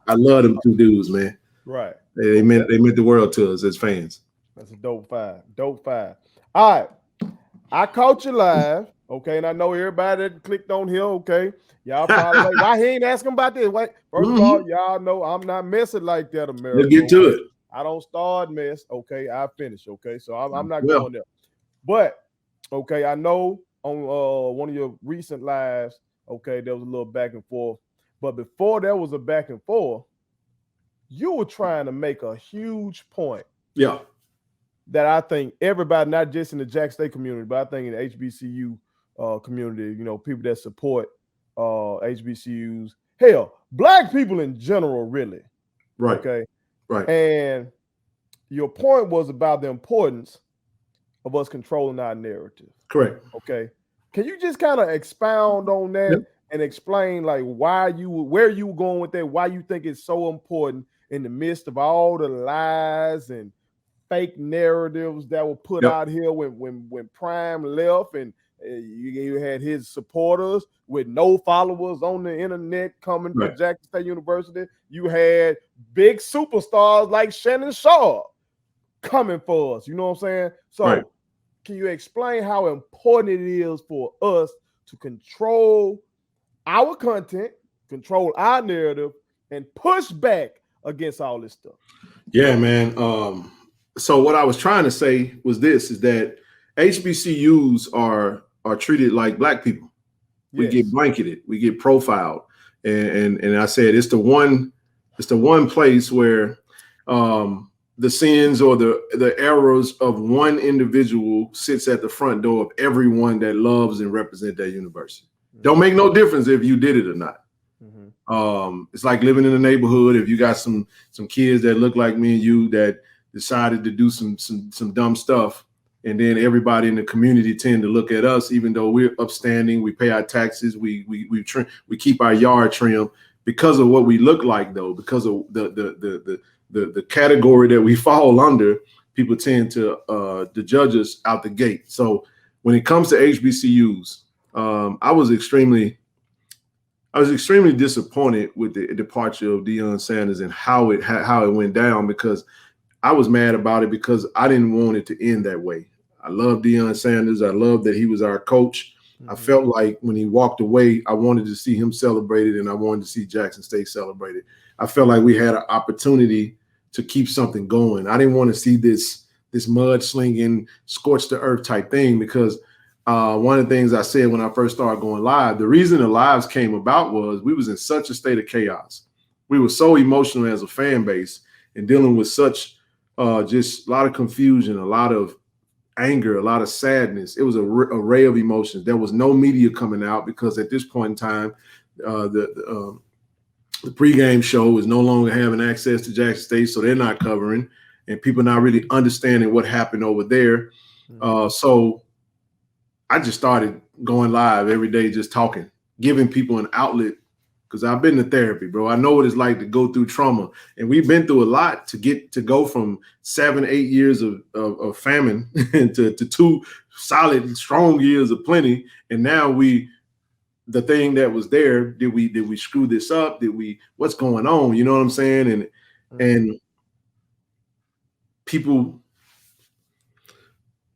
I love them 2 dudes, man. Right. They meant the world to us as fans. That's a dope 5. Dope 5. All right. I caught you live, okay, and I know everybody that clicked on here, okay. Y'all probably like, why he ain't asking about this? Wait, first of all, y'all know I'm not messing like that, America. Let's get to it. I don't start mess, okay. I finish, okay. So I'm not going there. But okay, I know on one of your recent lives, okay, there was a little back and forth. But before there was a back and forth, you were trying to make a huge point. Yeah. That I think everybody, not just in the Jack State community, but I think in the HBCU community, people that support HBCUs, hell, Black people in general, really. Right. Okay. Right. And your point was about the importance of us controlling our narrative. Correct. Okay. Can you just kind of expound on that and explain like where you were going with that, why you think it's so important in the midst of all the lies and fake narratives that were put Yep. out here when Prime left, and you had his supporters with no followers on the internet coming for Right. Jackson State University. You had big superstars like Shannon Sharp coming for us. You know what I'm saying? So Right. can you explain how important it is for us to control our content, control our narrative, and push back against all this stuff? Yeah, man. So what I was trying to say was this: is that HBCUs are treated like black people. We Yes. get blanketed, we get profiled, and I said it's the one place where the sins or the errors of one individual sits at the front door of everyone that loves and represents that university. Mm-hmm. Don't make no difference if you did it or not. Mm-hmm. It's like living in a neighborhood. If you got some kids that look like me and you that decided to do some dumb stuff, and then everybody in the community tend to look at us, even though we're upstanding, we pay our taxes, we keep our yard trim because of what we look like, though, because of the category that we fall under. People tend to judge us out the gate. So when it comes to HBCUs, I was extremely disappointed with the departure of Deion Sanders and how it went down, because I was mad about it because I didn't want it to end that way. I love Deion Sanders. I love that he was our coach. Mm-hmm. I felt like when he walked away, I wanted to see him celebrated, and I wanted to see Jackson State celebrated. I felt like we had an opportunity to keep something going. I didn't want to see this mudslinging, scorch the earth type thing, because one of the things I said when I first started going live, the reason the lives came about was we was in such a state of chaos. We were so emotional as a fan base and dealing with such just a lot of confusion, a lot of anger, a lot of sadness. It was an array of emotions. There was no media coming out because at this point in time, the pregame show is no longer having access to Jackson State, so they're not covering, and people not really understanding what happened over there. So I just started going live every day, just talking, giving people an outlet, because I've been to therapy, bro. I know what it's like to go through trauma, and we've been through a lot to go from 7-8 years of famine to 2 solid, strong years of plenty. And now the thing that was there, did we screw this up? What's going on? You know what I'm saying? And people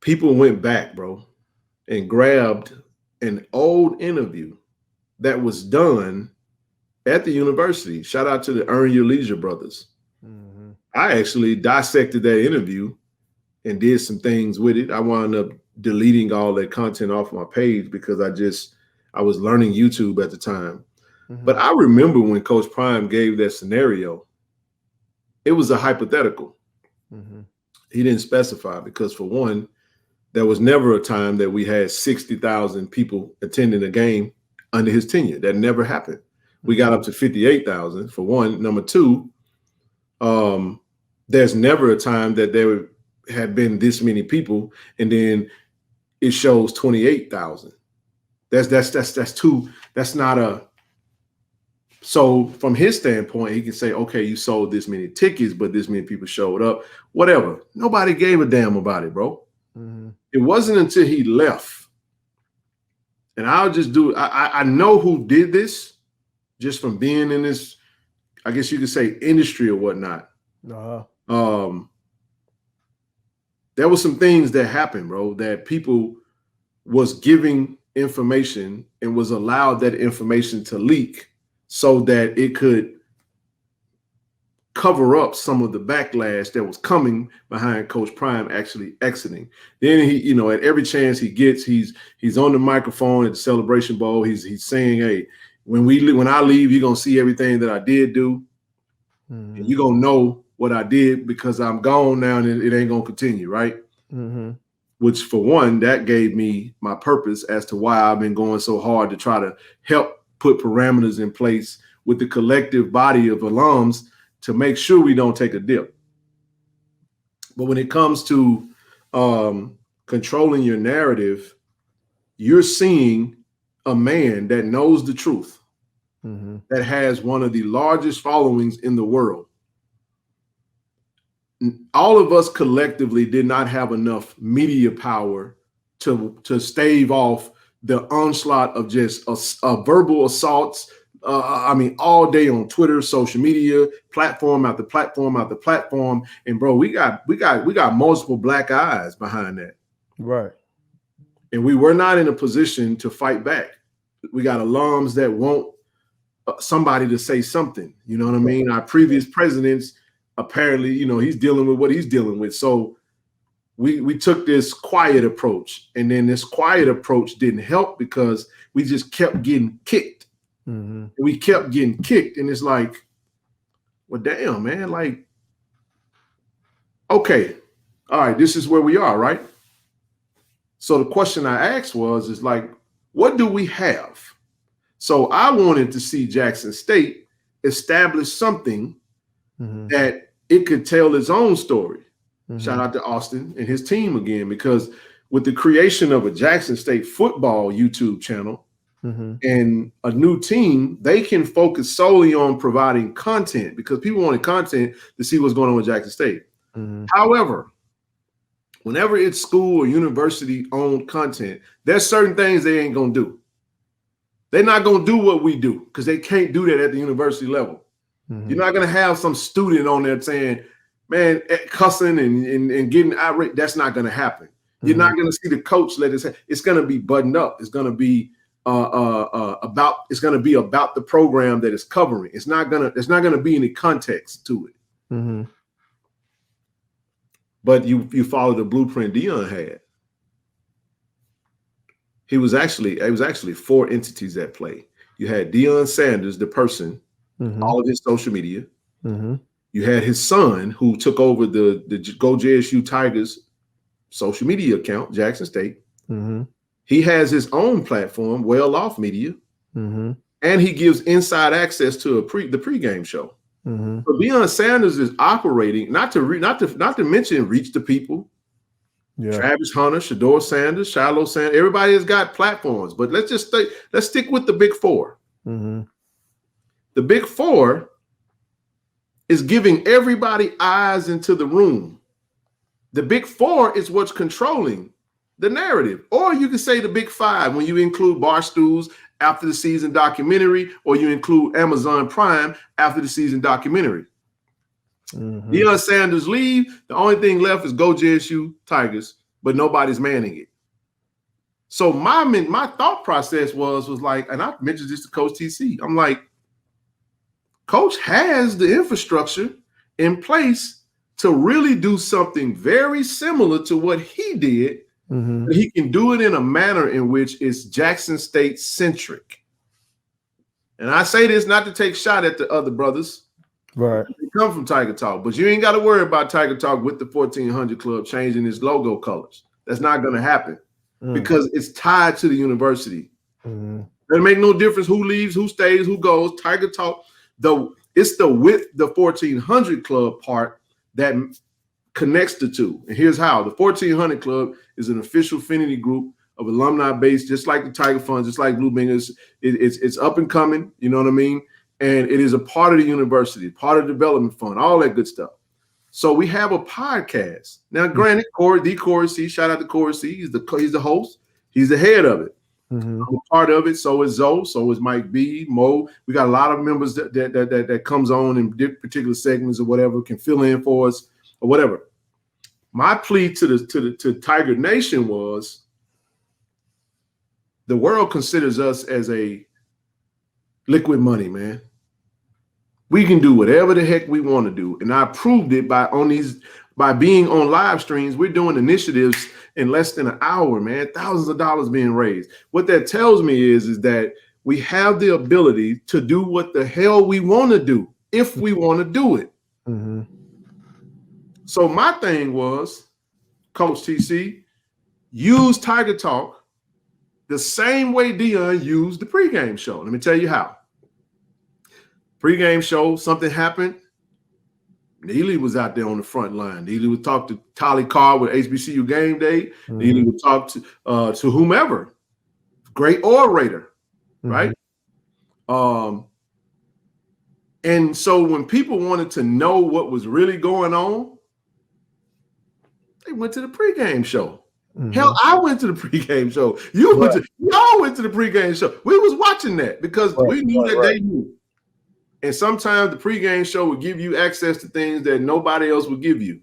went back, bro, and grabbed an old interview that was done at the university. Shout out to the Earn Your Leisure brothers. Mm-hmm. I actually dissected that interview and did some things with it. I wound up deleting all that content off my page because I was learning YouTube at the time. Mm-hmm. But I remember when Coach Prime gave that scenario, it was a hypothetical. Mm-hmm. He didn't specify because, for one, there was never a time that we had 60,000 people attending a game under his tenure. That never happened. We got up to 58,000 for one. Number two, there's never a time that there had been this many people, and then it shows 28,000. That's two. That's not a. So from his standpoint, he can say, okay, you sold this many tickets, but this many people showed up. Whatever. Nobody gave a damn about it, bro. Mm-hmm. It wasn't until he left, and I'll just do it. I know who did this. Just from being in this, I guess you could say, industry or whatnot. Uh-huh. There were some things that happened, bro, that people was giving information and was allowed that information to leak so that it could cover up some of the backlash that was coming behind Coach Prime actually exiting. Then he, at every chance he gets, he's on the microphone at the Celebration Bowl. He's saying, hey, when I leave, you're gonna see everything that I did do. Mm-hmm. And you're gonna know what I did because I'm gone now and it ain't gonna continue, right? Mm-hmm. Which, for one, that gave me my purpose as to why I've been going so hard to try to help put parameters in place with the collective body of alums to make sure we don't take a dip. But when it comes to controlling your narrative, you're seeing a man that knows the truth, that has one of the largest followings in the world. All of us collectively did not have enough media power to stave off the onslaught of just verbal assaults. All day on Twitter, social media, platform after platform after platform. And bro, we got multiple black eyes behind that. Right. And we were not in a position to fight back. We got alums that want somebody to say something. You know what I mean? Our previous presidents, apparently, he's dealing with what he's dealing with. So we took this quiet approach, and then this quiet approach didn't help because we just kept getting kicked. We kept getting kicked, and it's like, well, damn, man, like, okay, all right, this is where we are, right? So the question I asked is like, what do we have? So I wanted to see Jackson State establish something that it could tell its own story. Shout out to Austin and his team again, because with the creation of a Jackson State football YouTube channel and a new team, they can focus solely on providing content because people wanted content to see what's going on with Jackson State. However, whenever it's school or university owned content, there's certain things they ain't going to do. They're not going to do what we do because they can't do that at the university level. You're not going to have some student on there saying, man, cussing and getting irate. That's not going to happen. You're not going to see the coach let it say. It's going to be buttoned up. It's going to be about the program that it's covering. It's not going to be any context to it. But you follow the blueprint Deion had. It was actually four entities at play. You had Deion Sanders, the person, all of his social media. You had his son, who took over the Go JSU Tigers social media account, Jackson State. He has his own platform, Well Off Media, and he gives inside access to the pregame show. So Deion Sanders is operating, not to mention Reach the People, Travis Hunter, Shador Sanders, Shiloh Sanders. Everybody has got platforms, but let's stick with the big four. The big four is giving everybody eyes into the room. The big four is what's controlling the narrative. Or you can say the big five when you include Barstool's after the season documentary, or you include Amazon Prime after the season documentary. Deion Sanders leave. The only thing left is Go JSU Tigers, but nobody's manning it. So my thought process was like, and I mentioned this to Coach TC. I'm like, Coach has the infrastructure in place to really do something very similar to what he did. But he can do it in a manner in which it's Jackson State centric. And I say this not to take shot at the other brothers. Right. They come from Tiger Talk, but you ain't got to worry about Tiger Talk with the 1400 Club changing its logo colors. That's not going to happen because it's tied to the university. It make no difference who leaves, who stays, who goes. Tiger Talk, it's the 1400 Club part that connects the two. And here's how. The 1400 Club is an official affinity group of alumni base, just like the Tiger Funds, just like Blue Bingers. It's up and coming, you know what I mean? And it is a part of the university, part of the development fund, all that good stuff. So we have a podcast. Now, granted, Corey C, shout out to Corey C. He's the host. He's the head of it. I'm a part of it. So is Zoe. So is Mike B, Mo. We got a lot of members that comes on in particular segments or whatever, can fill in for us or whatever. My plea to Tiger Nation was, the world considers us as a liquid money, man. We can do whatever the heck we want to do. And I proved it by being on live streams. We're doing initiatives in less than an hour, man. Thousands of dollars being raised. What that tells me is that we have the ability to do what the hell we want to do if we want to do it. So my thing was, Coach TC, use Tiger Talk the same way Deion used the pregame show. Let me tell you how. Pregame show, something happened. Neely was out there on the front line. Neely would talk to Tolly Carr with HBCU Game Day. Neely would talk to whomever. Great orator. right? And so when people wanted to know what was really going on, they went to the pregame show. Hell, I went to the pregame show. Y'all went to the pregame show. We was watching that because we knew that they knew. And sometimes the pregame show would give you access to things that nobody else would give you.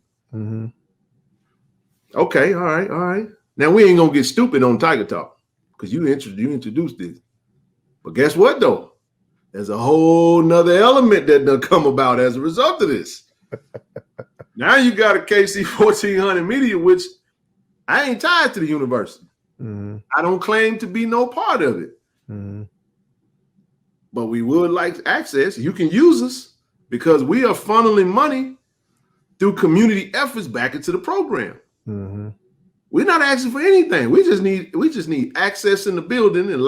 Okay, all right. Now we ain't gonna get stupid on Tiger Talk because you introduced this. But guess what though? There's a whole nother element that done come about as a result of this. Now you got a KC 1400 media, which I ain't tied to the university. I don't claim to be no part of it. But we would like access. You can use us because we are funneling money through community efforts back into the program. We're not asking for anything. We just need access in the building and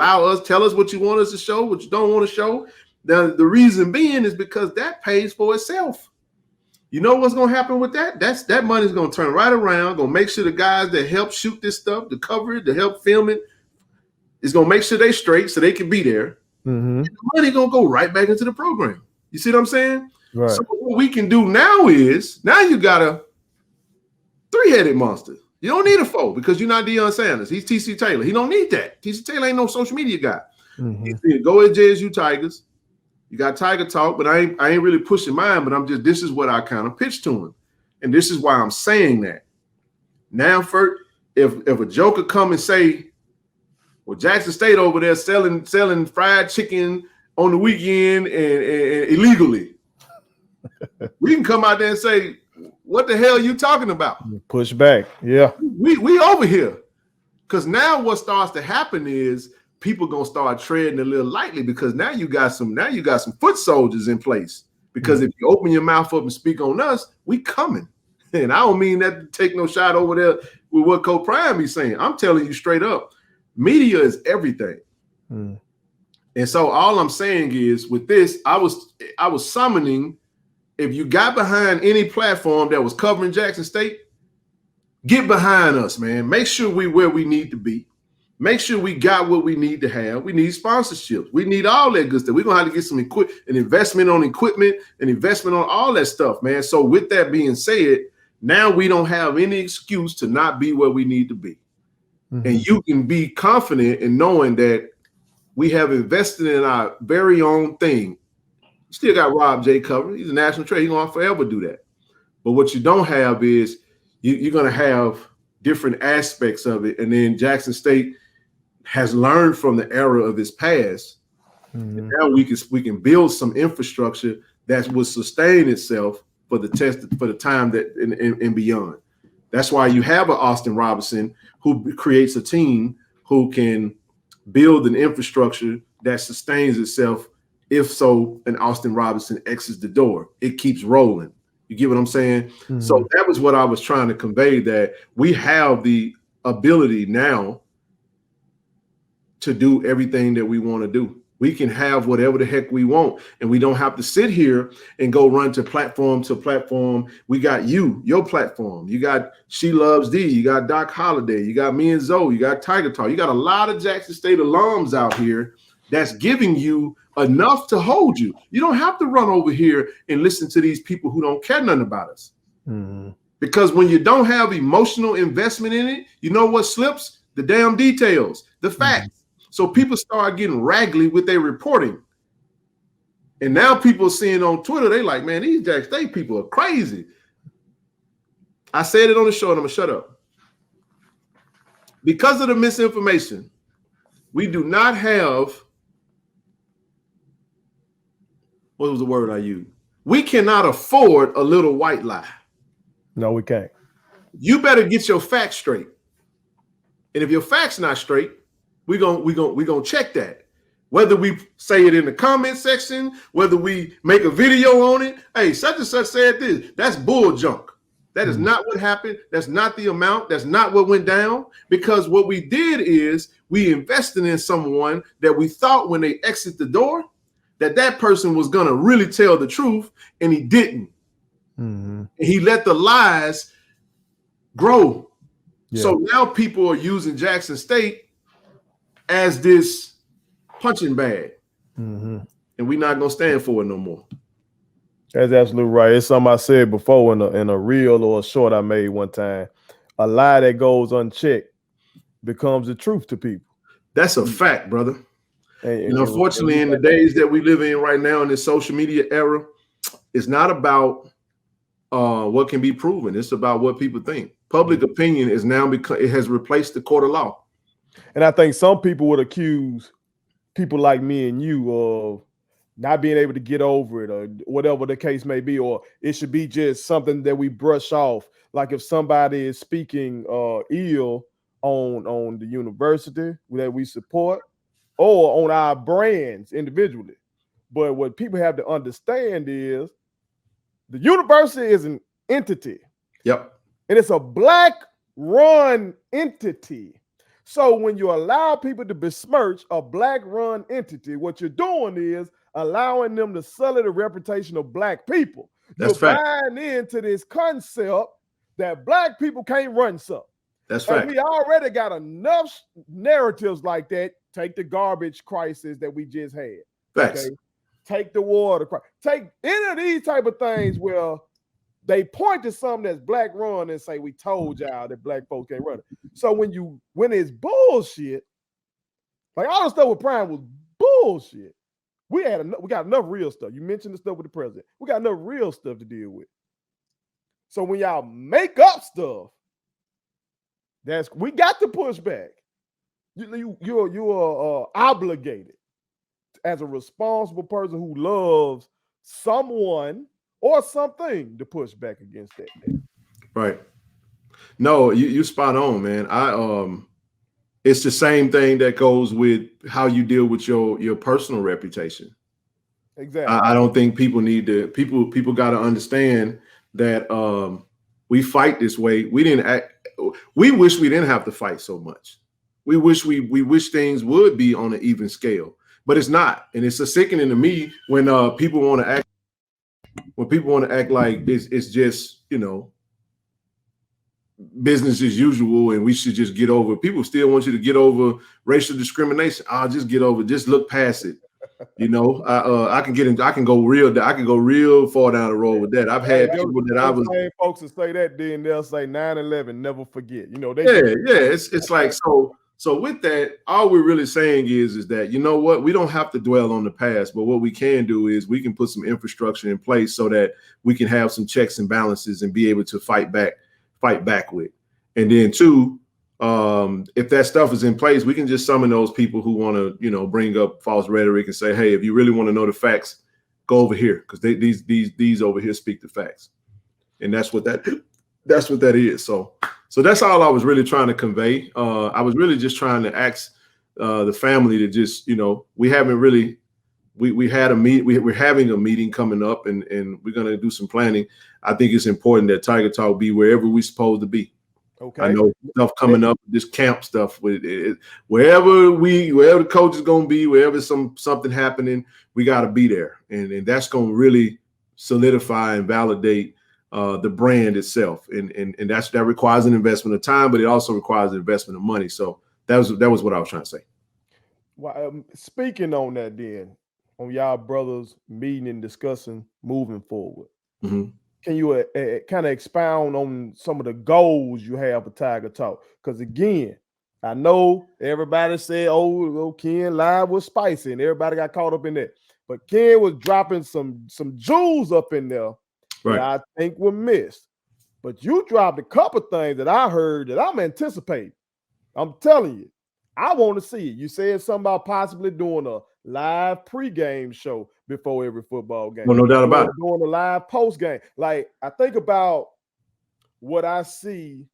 tell us what you want us to show, what you don't want to show. The reason being is because that pays for itself. You know what's going to happen with that? That money's going to turn right around, going to make sure the guys that help shoot this stuff, to cover it, to help film it, is going to make sure they straight so they can be there. And the money going to go right back into the program. You see what I'm saying? Right. So what we can do now is, now you got a three-headed monster. You don't need a four because you're not Deion Sanders. He's TC Taylor. He don't need that. TC Taylor ain't no social media guy. He's go at JSU Tigers. You got Tiger Talk, but I ain't really pushing mine, but this is what I kind of pitched to him. And this is why I'm saying that. Now, if a joker come and say, well, Jackson State over there selling fried chicken on the weekend and illegally, we can come out there and say, what the hell are you talking about? Push back. Yeah. We over here. Because now what starts to happen is people gonna start treading a little lightly because now you got some foot soldiers in place. Because if you open your mouth up and speak on us, we coming. And I don't mean that to take no shot over there with what Coach Prime is saying. I'm telling you straight up, media is everything. And so all I'm saying is with this, I was summoning. If you got behind any platform that was covering Jackson State, get behind us, man. Make sure we where we need to be. Make sure we got what we need to have. We need sponsorships. We need all that good stuff. We're going to have to get some an investment on equipment, an investment on all that stuff, man. So with that being said, now we don't have any excuse to not be where we need to be. And you can be confident in knowing that we have invested in our very own thing. Still got Rob J covered. He's a national treasure. He's going to forever do that. But what you don't have is you're going to have different aspects of it. And then Jackson State has learned from the era of its past. And now we can build some infrastructure that will sustain itself for the time that and beyond. That's why you have an Austin Robinson who creates a team who can build an infrastructure that sustains itself. If so, an Austin Robinson exits the door, it keeps rolling. You get what I'm saying? So that was what I was trying to convey, that we have the ability now to do everything that we want to do. We can have whatever the heck we want, and we don't have to sit here and go run to platform to platform. We got your platform. You got She Loves D. You got Doc Holliday. You got me and Zoe. You got Tiger Talk. You got a lot of Jackson State alums out here that's giving you enough to hold you. You don't have to run over here and listen to these people who don't care nothing about us. Because when you don't have emotional investment in it, you know what slips? The damn details, the facts. So people start getting raggedy with their reporting. And now people seeing on Twitter, they like, man, these Jackson State people are crazy. I said it on the show and I'm gonna shut up. Because of the misinformation, we do not have, what was the word I used? We cannot afford a little white lie. No, we can't. You better get your facts straight. And if your facts not straight, we're gonna check that. Whether we say it in the comment section, whether we make a video on it. Hey, such and such said this. That's bull junk. That is not what happened. That's not the amount. That's not what went down. Because what we did is we invested in someone that we thought when they exit the door, that person was going to really tell the truth, and he didn't. And he let the lies grow. So now people are using Jackson State as this punching bag. Mm-hmm. And we're not gonna stand for it no more. That's absolutely right. It's something I said before in a reel or a short I made one time. A lie that goes unchecked becomes the truth to people. That's a fact, brother. And unfortunately, in the days that we live in right now in this social media era, it's not about what can be proven. It's about what people think. Public opinion is now it has replaced the court of law. And I think some people would accuse people like me and you of not being able to get over it or whatever the case may be, or it should be just something that we brush off. Like if somebody is speaking ill on the university that we support or on our brands individually. But what people have to understand is the university is an entity. Yep. And it's a Black-run entity. So when you allow people to besmirch a Black-run entity, what you're doing is allowing them to sully the reputation of Black people. That's you're fact. buying into this concept that Black people can't run something. That's fact. And we already got enough narratives like that. Take the garbage crisis that we just had. Facts. Okay? Take the water crisis. Take any of these type of things where they point to something that's Black run and say, we told y'all that Black folks can't run it. So when it's bullshit, like all the stuff with Prime was bullshit. We got enough real stuff. You mentioned the stuff with the president. We got enough real stuff to deal with. So when y'all make up stuff, we got to push back. You're obligated as a responsible person who loves someone or something to push back against that. Right. No, you spot on, man. It's the same thing that goes with how you deal with your personal reputation. Exactly. I don't think people need to. People got to understand that we fight this way. We wish we didn't have to fight so much. We wish things would be on an even scale, but it's not, and it's a sickening to me when people want to act. When people want to act like it's just, business as usual and we should just get over. People still want you to get over racial discrimination. I'll just get over, just look past it. I can go real far down the road with that. I've had people that I was folks that say that, then they'll say 9/11, never forget. It's like so with that, all we're really saying is that, you know what, we don't have to dwell on the past, but what we can do is we can put some infrastructure in place so that we can have some checks and balances and be able to fight back with. And then two, if that stuff is in place, we can just summon those people who want to, bring up false rhetoric and say, hey, if you really want to know the facts, go over here, because these over here speak the facts. And that's what that is. So that's all I was really trying to convey. I was really just trying to ask the family to just, we haven't really, we had a meet. We're having a meeting coming up, and we're gonna do some planning. I think it's important that Tiger Talk be wherever we're supposed to be. Okay. I know stuff coming up, this camp stuff with it, wherever the coach is gonna be, wherever something happening, we got to be there, and that's gonna really solidify and validate the brand itself, and that requires an investment of time, but it also requires an investment of money. So that was what I was trying to say. Well, speaking on that, then on y'all brothers meeting and discussing moving forward, mm-hmm. Can you kind of expound on some of the goals you have for Tiger Talk? Because again, I know everybody said, "Oh, Ken Live was spicy," and everybody got caught up in that. But Ken was dropping some jewels up in there. Right. That I think were missed. But you dropped a couple things that I heard that I'm anticipating. I'm telling you, I want to see it. You said something about possibly doing a live pregame show before every football game. Well, no doubt about it. Doing a live post game. Like, I think about what I see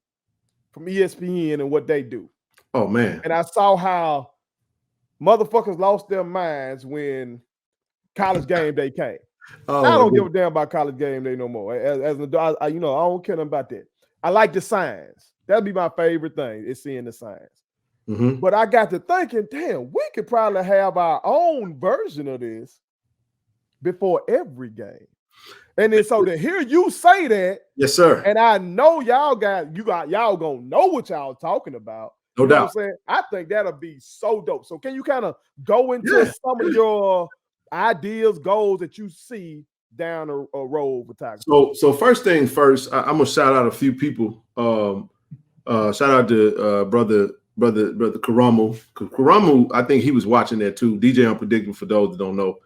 from ESPN and what they do. Oh, man. And I saw how motherfuckers lost their minds when College Game Day came. Oh, I don't give a damn about College Game Day no more. As an adult, I don't care nothing about that. I like the signs. That'd be my favorite thing, is seeing the signs. Mm-hmm. But I got to thinking, damn, we could probably have our own version of this before every game. And then so to hear you say that, yes, sir. And I know y'all gonna know what y'all talking about. No You know doubt. what I'm saying? I think that'll be so dope. So can you kind of go into some of your ideas, goals that you see down a road with Tiger? So first things first, I'm gonna shout out a few people. Shout out to brother Karamu. Karamu, I think he was watching that too. DJ Unpredictable, for those that don't know,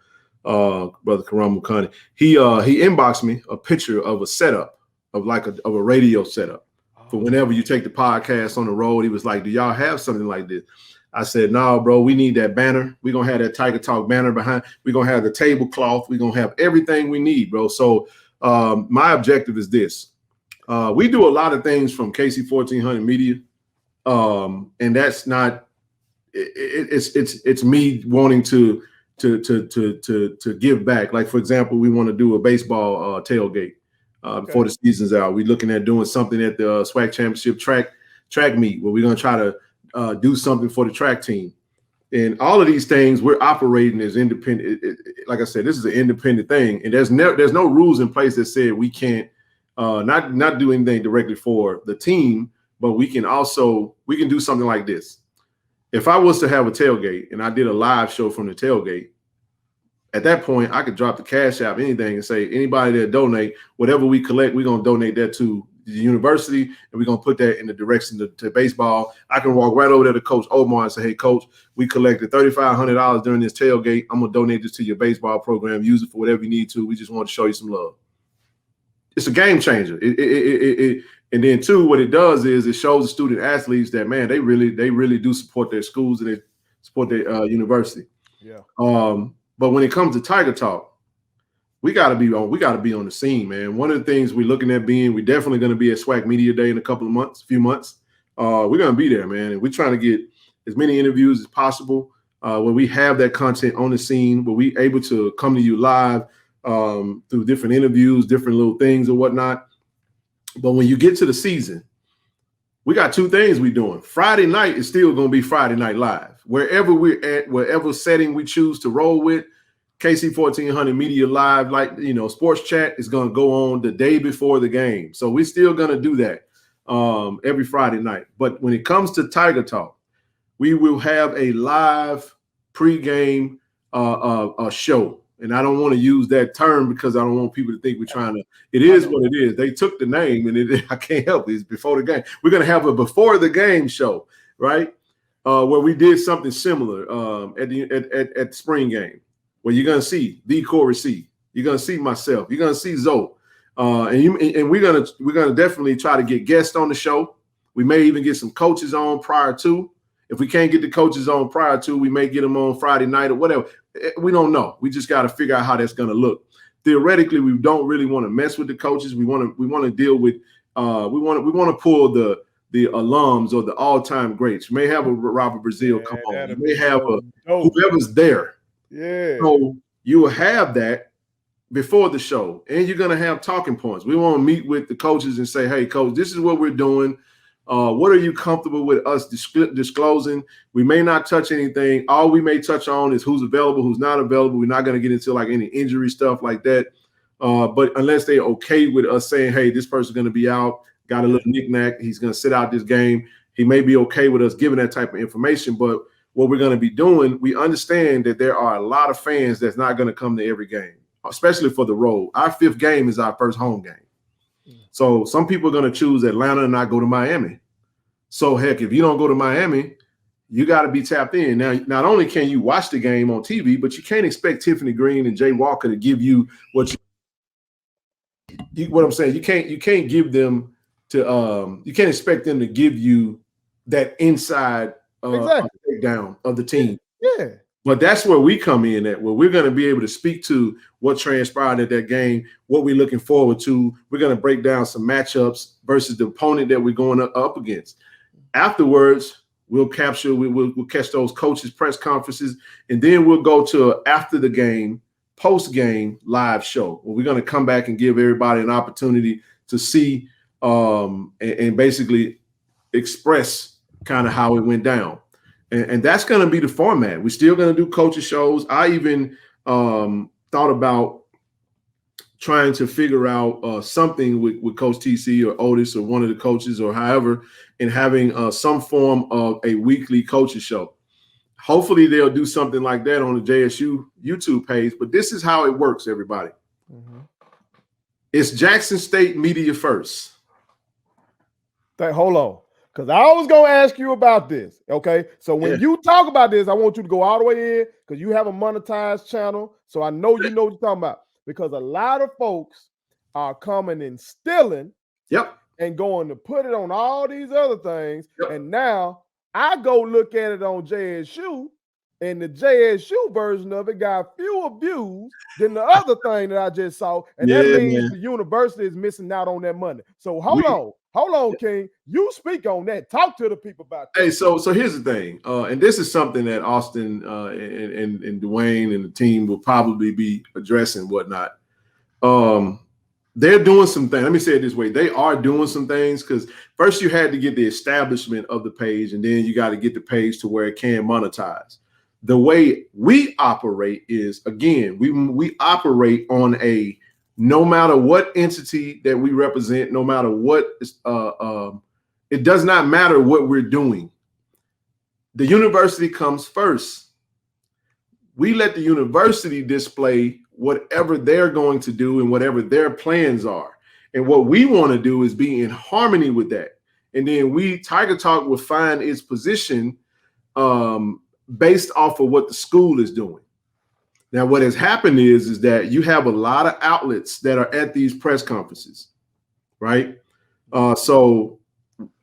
brother Karamu Kani. He inboxed me a picture of a setup of a radio setup for whenever you take the podcast on the road. He was like, "Do y'all have something like this?" I said, "No, bro. We need that banner. We're gonna have that Tiger Talk banner behind. We're gonna have the tablecloth. We're gonna have everything we need, bro." So my objective is this. We do a lot of things from KC 1400 Media, and that's not. It's me wanting to give back. Like, for example, we want to do a baseball tailgate before the season's out. We're looking at doing something at the SWAC Championship track meet where we're going to try to do something for the track team. And all of these things, we're operating as independent. Like I said, this is an independent thing, and there's no rules in place that said we can't not do anything directly for the team, but we can do something like this. If I was to have a tailgate and I did a live show from the tailgate, at that point, I could drop the Cashapp, anything, and say anybody that donate, whatever we collect, we're going to donate that to the university, and we're going to put that in the direction to baseball. I can walk right over there to Coach Omar and say, "Hey, Coach, we collected $3,500 during this tailgate. I'm going to donate this to your baseball program. Use it for whatever you need to. We just want to show you some love." It's a game changer. And then too, what it does is it shows the student athletes that, man, they really do support their schools and they support their university. Yeah. But when it comes to Tiger Talk, we gotta be on the scene, man. One of the things we're looking at we're definitely gonna be at SWAC Media Day in a few months. We're gonna be there, man. And we're trying to get as many interviews as possible where we have that content on the scene, where we able to come to you live through different interviews, different little things or whatnot. But when you get to the season, we got two things we're doing. Friday night is still going to be Friday Night Live. Wherever we're at, whatever setting we choose to roll with, KC 1400 Media Live, sports chat is going to go on the day before the game. So we're still going to do that every Friday night. But when it comes to Tiger Talk, we will have a live pregame show. And I don't want to use that term because I don't want people to think we're trying to. It is what it is. They took the name, and I can't help it. It's before the game. We're going to have a before the game show, right? Where we did something similar at the spring game, where you're going to see the Corey C. You're going to see myself. You're going to see Zoe, and we're gonna definitely try to get guests on the show. We may even get some coaches on prior to. If we can't get the coaches on prior to, we may get them on Friday night or whatever. We don't know. We just got to figure out how that's going to look. Theoretically, we don't really want to mess with the coaches. We want to deal with. We want to pull the alums or the all-time greats. We may have a Robert Brazile come on. You may have whoever's there. Yeah. So you will have that before the show, and you're going to have talking points. We want to meet with the coaches and say, "Hey, coach, this is what we're doing. What are you comfortable with us disclosing? We may not touch anything. All we may touch on is who's available, who's not available. We're not going to get into any injury stuff like that. But unless they're okay with us saying, hey, this person's going to be out, got a little knick-knack, he's going to sit out this game, he may be okay with us giving that type of information. But what we're going to be doing, we understand that there are a lot of fans that's not going to come to every game, especially for the road. Our fifth game is our first home game. So some people are going to choose Atlanta and not go to Miami. So, heck, if you don't go to Miami, you got to be tapped in. Now, not only can you watch the game on TV, but you can't expect Tiffany Green and Jay Walker to give you what I'm saying. You can't give them to you can't expect them to give you that inside breakdown of the team. Yeah. But that's where we come in at, where we're going to be able to speak to what transpired at that game, what we're looking forward to. We're going to break down some matchups versus the opponent that we're going up against. Afterwards, we'll catch those coaches' press conferences, and then we'll go to after the game, post-game live show where we're going to come back and give everybody an opportunity to see and basically express kind of how it went down. And that's going to be the format. We're still going to do coaches shows. I even thought about trying to figure out something with Coach TC or Otis or one of the coaches or however, and having some form of a weekly coaches show. Hopefully they'll do something like that on the JSU YouTube page, but this is how it works, everybody. Mm-hmm. It's Jackson State Media First. Hold on, because I was going to ask you about this, okay? So when you talk about this, I want you to go all the way in because you have a monetized channel, so I know you know what you're talking about. Because a lot of folks are coming and stealing and going to put it on all these other things, and now I go look at it on JSU, and the JSU version of it got fewer views than the other thing that I just saw. And that means the university is missing out on that money. So hold on, King. You speak on that. Talk to the people about that. Hey, so here's the thing. And this is something that Austin and Dwayne and the team will probably be addressing, whatnot. They're doing some things. Let me say it this way. They are doing some things because first you had to get the establishment of the page, and then you got to get the page to where it can monetize. The way we operate is, again, we operate on a no matter what entity that we represent, no matter what, it does not matter what we're doing. The university comes first. We let the university display whatever they're going to do and whatever their plans are. And what we want to do is be in harmony with that. And then Tiger Talk will find its position based off of what the school is doing. Now, what has happened is that you have a lot of outlets that are at these press conferences, right? So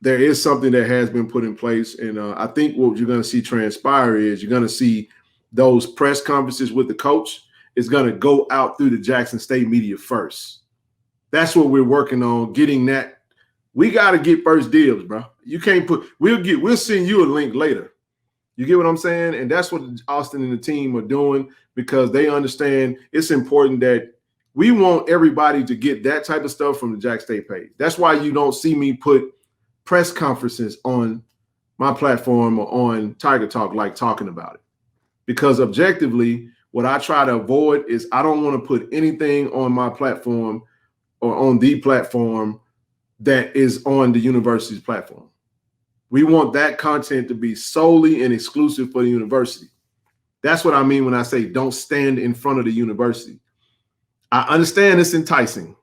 there is something that has been put in place. And I think what you're going to see transpire is you're going to see those press conferences with the coach is going to go out through the Jackson State media first. That's what we're working on, getting that. We got to get first dibs, bro. You can't we'll send you a link later. You get what I'm saying? And that's what Austin and the team are doing because they understand it's important that we want everybody to get that type of stuff from the Jack State page. That's why you don't see me put press conferences on my platform or on Tiger Talk like talking about it. Because objectively, what I try to avoid is I don't want to put anything on my platform or on the platform that is on the university's platform. We want that content to be solely and exclusive for the university. That's what I mean when I say don't stand in front of the university. I understand it's enticing,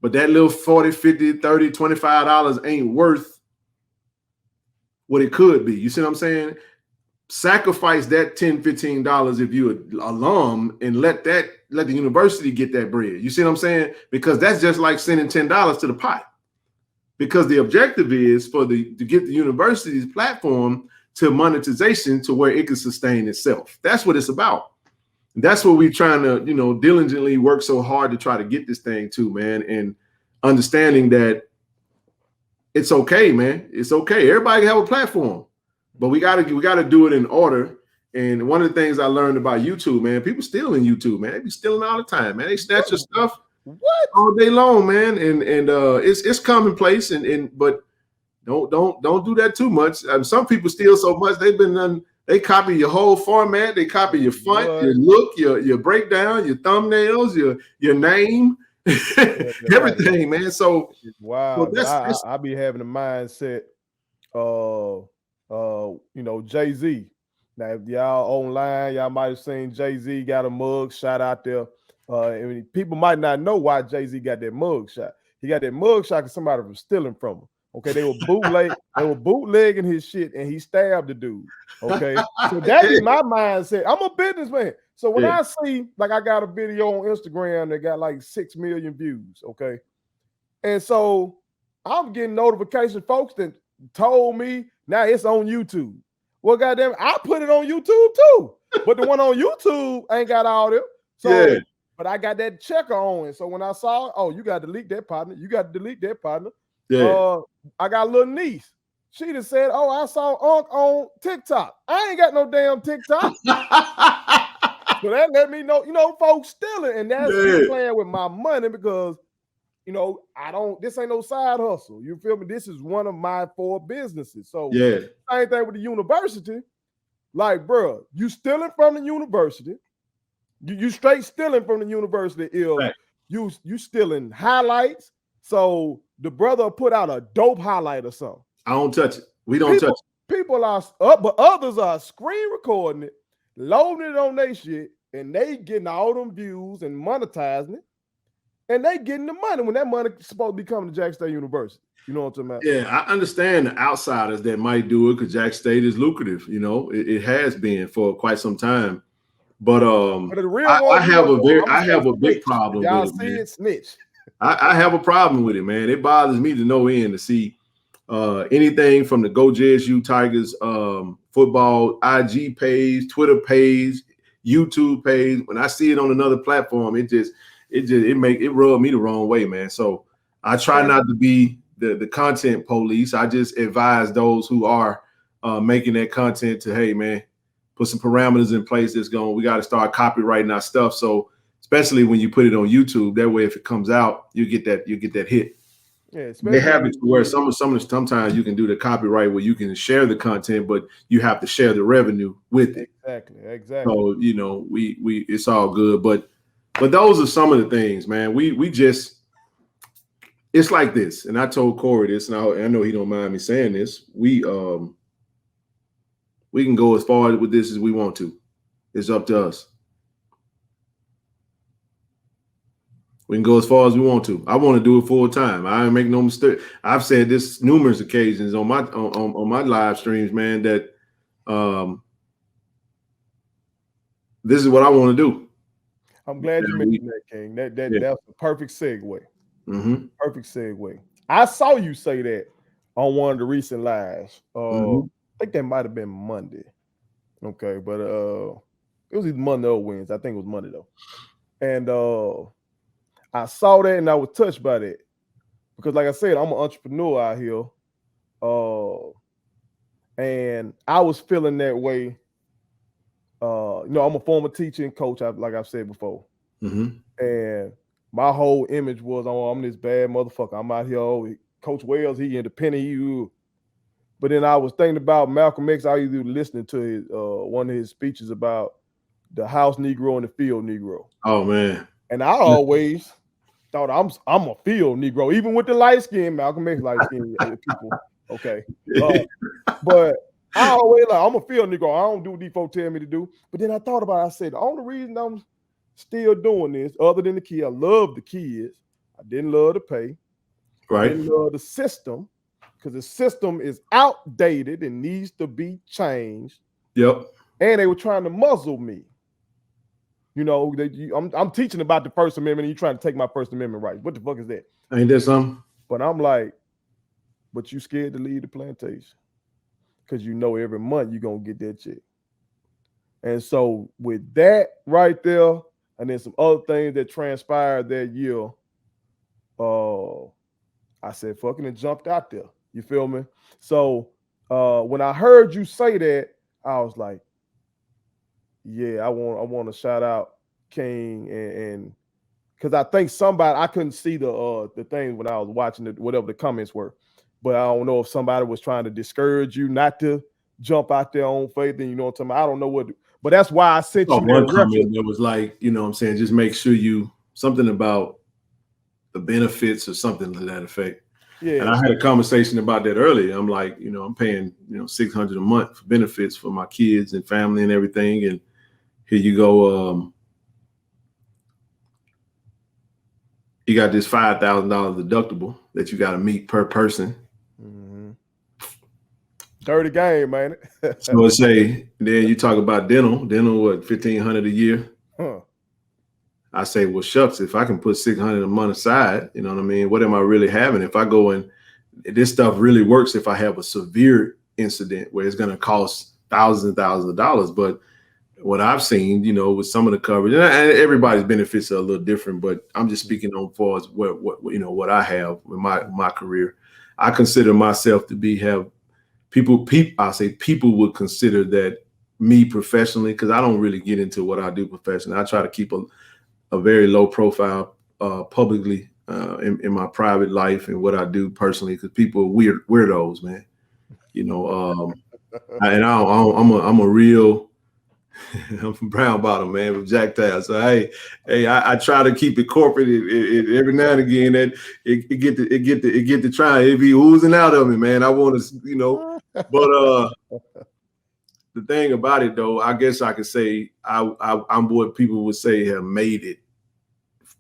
but that little $40, $50, $30, $25 ain't worth what it could be. You see what I'm saying? Sacrifice that $10, $15 if you're an alum and let the university get that bread. You see what I'm saying? Because that's just like sending $10 to the pot. Because the objective is to get the university's platform to monetization to where it can sustain itself. That's what it's about. And that's what we're trying to, diligently work so hard to try to get this thing to, man. And understanding that it's okay, man. It's okay. Everybody can have a platform, but we gotta do it in order. And one of the things I learned about YouTube, man, people stealing YouTube, man. They be stealing all the time, man. They snatch your stuff all day long, man. And it's commonplace. But don't do that too much. Some people steal so much they copy your whole format. They copy your font, your look, your breakdown, your thumbnails, your name, everything, man. So wow, so I be having a mindset. Jay-Z. Now, if y'all online, y'all might have seen Jay-Z got a mug shot out there. People might not know why Jay-Z got that mug shot. He got that mug shot because somebody was stealing from him. Okay, they were bootlegging his shit, and he stabbed the dude. Okay, so that be my mindset. I'm a businessman, so when I see, like, I got a video on Instagram that got like 6 million views. Okay, and so I'm getting notifications, folks that told me now it's on YouTube. Well, goddamn, I put it on YouTube too, but the one on YouTube ain't got all them. So, but I got that checker on it. So when I saw, oh, you got to delete that partner. You got to delete that partner. Yeah. I got a little niece. She just said, oh, I saw Unc on TikTok. I ain't got no damn TikTok. So that let me know, folks stealing. And that's me playing with my money because, this ain't no side hustle. You feel me? This is one of my 4 businesses. So same thing with the university. Like, bro, you stealing from the university. You straight stealing from the university if you stealing highlights. So the brother put out a dope highlight or something. I don't touch it. We don't touch it. People are up, but others are screen recording it, loading it on their shit, and they getting all them views and monetizing it, and they getting the money when that money is supposed to be coming to Jackson State University. You know what I'm talking about? Yeah, I understand the outsiders that might do it because Jackson State is lucrative. You know, it has been for quite some time. But the real I have a big problem y'all with it, see man. it, snitch. I have a problem with it, man. It bothers me to no end to see anything from the Go JSU Tigers football IG page, Twitter page, YouTube page. When I see it on another platform, it rub me the wrong way, man. So I try not to be the content police. I just advise those who are making that content to, hey, man, put some parameters in place we got to start copywriting our stuff. So especially when you put it on YouTube, that way if it comes out, you get that hit. Yeah, they have it to where sometimes you can do the copyright where you can share the content, but you have to share the revenue with it. Exactly. So we it's all good, but those are some of the things, man. We just, it's like this, and I told Corey this, and I know he don't mind me saying this. We can go as far with this as we want to. It's up to us. We can go as far as we want to. I want to do it full time. I ain't make no mistake. I've said this numerous occasions on my live streams, man, that this is what I want to do. I'm glad you mentioned that, King. That's a perfect segue. Mm-hmm. Perfect segue. I saw you say that on one of the recent lives. I think that might have been Monday. Okay, but it was either Monday or Wednesday. I think it was Monday though. And I saw that and I was touched by that. Because like I said, I'm an entrepreneur out here. And I was feeling that way. I'm a former teacher and coach, like I've said before. Mm-hmm. And my whole image was, I'm this bad motherfucker. I'm out here, Coach Wells, he independent. But then I was thinking about Malcolm X. I was listening to his one of his speeches about the house Negro and the field Negro. Oh man! And I always thought I'm a field Negro, even with the light skin. Malcolm X light skin people. Okay, but I always I'm a field Negro. I don't do what these folks tell me to do. But then I thought about it. I said the only reason I'm still doing this, other than the kids, I love the kids. I didn't love the pay. Right. I didn't love the system. Because the system is outdated and needs to be changed. Yep. And they were trying to muzzle me. I'm teaching about the First Amendment and you're trying to take my First Amendment rights. What the fuck is that? Ain't that something? But I'm like, but you scared to leave the plantation. Because every month you're going to get that check. And so with that right there, and then some other things that transpired that year, I said, fucking, and jumped out there. You feel me? So when I heard you say that, I was like, yeah, I want to shout out King and because I think I couldn't see the thing when I was watching it, whatever the comments were, but I don't know if somebody was trying to discourage you not to jump out there on faith, and what I'm talking about. I don't know what, but that's why I sent you one comment that was like, what I'm saying, just make sure something about the benefits or something to that effect. Yeah. And I had a conversation about that earlier. I'm like, I'm paying, $600 a month for benefits for my kids and family and everything. And here you go. You got this $5,000 deductible that you got to meet per person. Mm-hmm. Dirty game, man. So let's say, then you talk about dental, what, $1,500 a year? Huh. I say, well, shucks, if I can put $600 a month aside, you know what I mean? What am I really having? If I go and this stuff really works if I have a severe incident where it's going to cost thousands and thousands of dollars. But what I've seen, with some of the coverage, and everybody's benefits are a little different, but I'm just speaking on far as what I have in my career. I consider myself to have people would consider that me professionally, because I don't really get into what I do professionally. I try to keep a very low profile publicly in my private life and what I do personally, because people are weirdos, man. And I'm a real I'm from Brown Bottom, man, from Jacktown. So I try to keep it corporate. Every now and again that it get to try. It be oozing out of me, man. I want to, But the thing about it, though, I guess I could say I'm what people would say have made it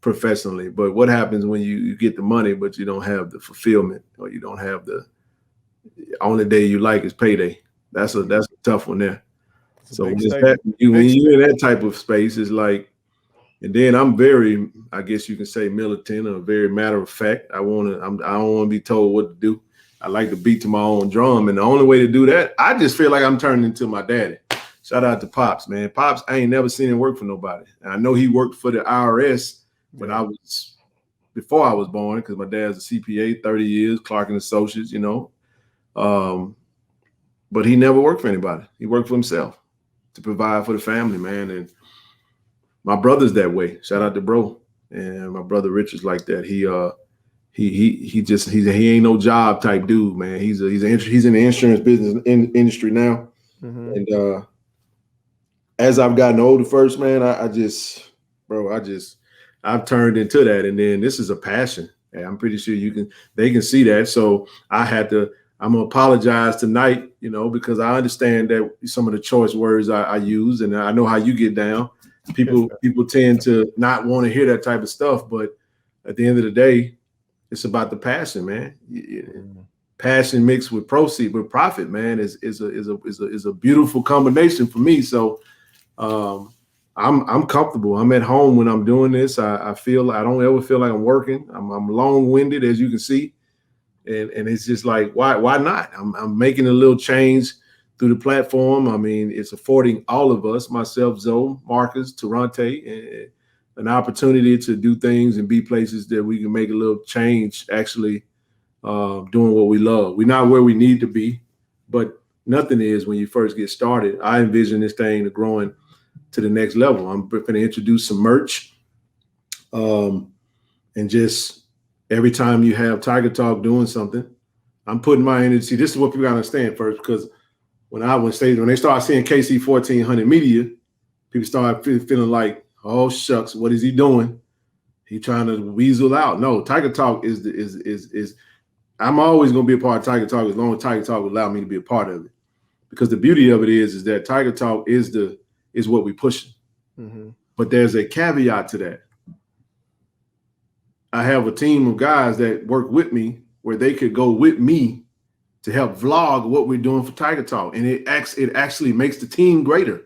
professionally. But what happens when you get the money, but you don't have the fulfillment, or you don't have the only day you like is payday? That's a tough one there. So when you're in that type of space, it's like, and then I'm very, I guess you can say, militant, or very matter of fact. I don't want to be told what to do. I like to beat to my own drum, and the only way to do that, I just feel like I'm turning into my daddy. Shout out to Pops, man. Pops, I ain't never seen him work for nobody. And I know he worked for the IRS before I was born, because my dad's a CPA, 30 years, Clark and Associates, but he never worked for anybody. He worked for himself to provide for the family, man. And my brother's that way. Shout out to bro. And my brother Richard's like that. He ain't no job type dude, man. He's in the insurance business industry now. Mm-hmm. And as I've gotten older, first, man, I've turned into that. And then this is a passion. And I'm pretty sure they can see that. So I'm gonna apologize tonight, because I understand that some of the choice words I use, and I know how you get down. People tend to not want to hear that type of stuff, but at the end of the day, it's about the passion, man. Passion mixed with profit, man, is a beautiful combination for me. So I'm comfortable. I'm at home when I'm doing this. I don't ever feel like I'm working. I'm long-winded, as you can see. And it's just like, why not? I'm making a little change through the platform. I mean, it's affording all of us, myself, Zoe, Marcus, Tarante, an opportunity to do things and be places that we can make a little change, actually doing what we love. We're not where we need to be, but nothing is when you first get started. I envision this thing growing to the next level. I'm going to introduce some merch, and just every time you have Tiger Talk doing something, I'm putting my energy. This is what people gotta understand first, because when they start seeing KC 1400 media, people start feeling like, oh shucks, what is he doing? He trying to weasel out. No, Tiger Talk is I'm always gonna be a part of Tiger Talk as long as Tiger Talk will allow me to be a part of it. Because the beauty of it is that Tiger Talk is what we pushing. Mm-hmm. But there's a caveat to that. I have a team of guys that work with me where they could go with me to help vlog what we're doing for Tiger Talk. And it actually makes the team greater.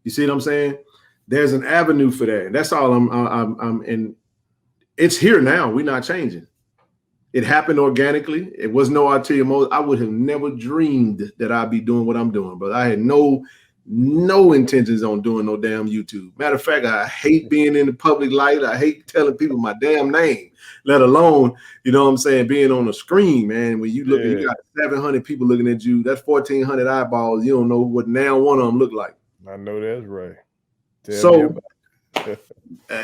You see what I'm saying? There's an avenue for that. And that's all and it's here now. We're not changing. It happened organically. It was no ulterior motive. I would have never dreamed that I'd be doing what I'm doing, but I had no intentions on doing no damn YouTube. Matter of fact, I hate being in the public light. I hate telling people my damn name, let alone, being on the screen, man. When you look, you got 700 people looking at you. That's 1,400 eyeballs. You don't know what now one of them look like. I know that's right.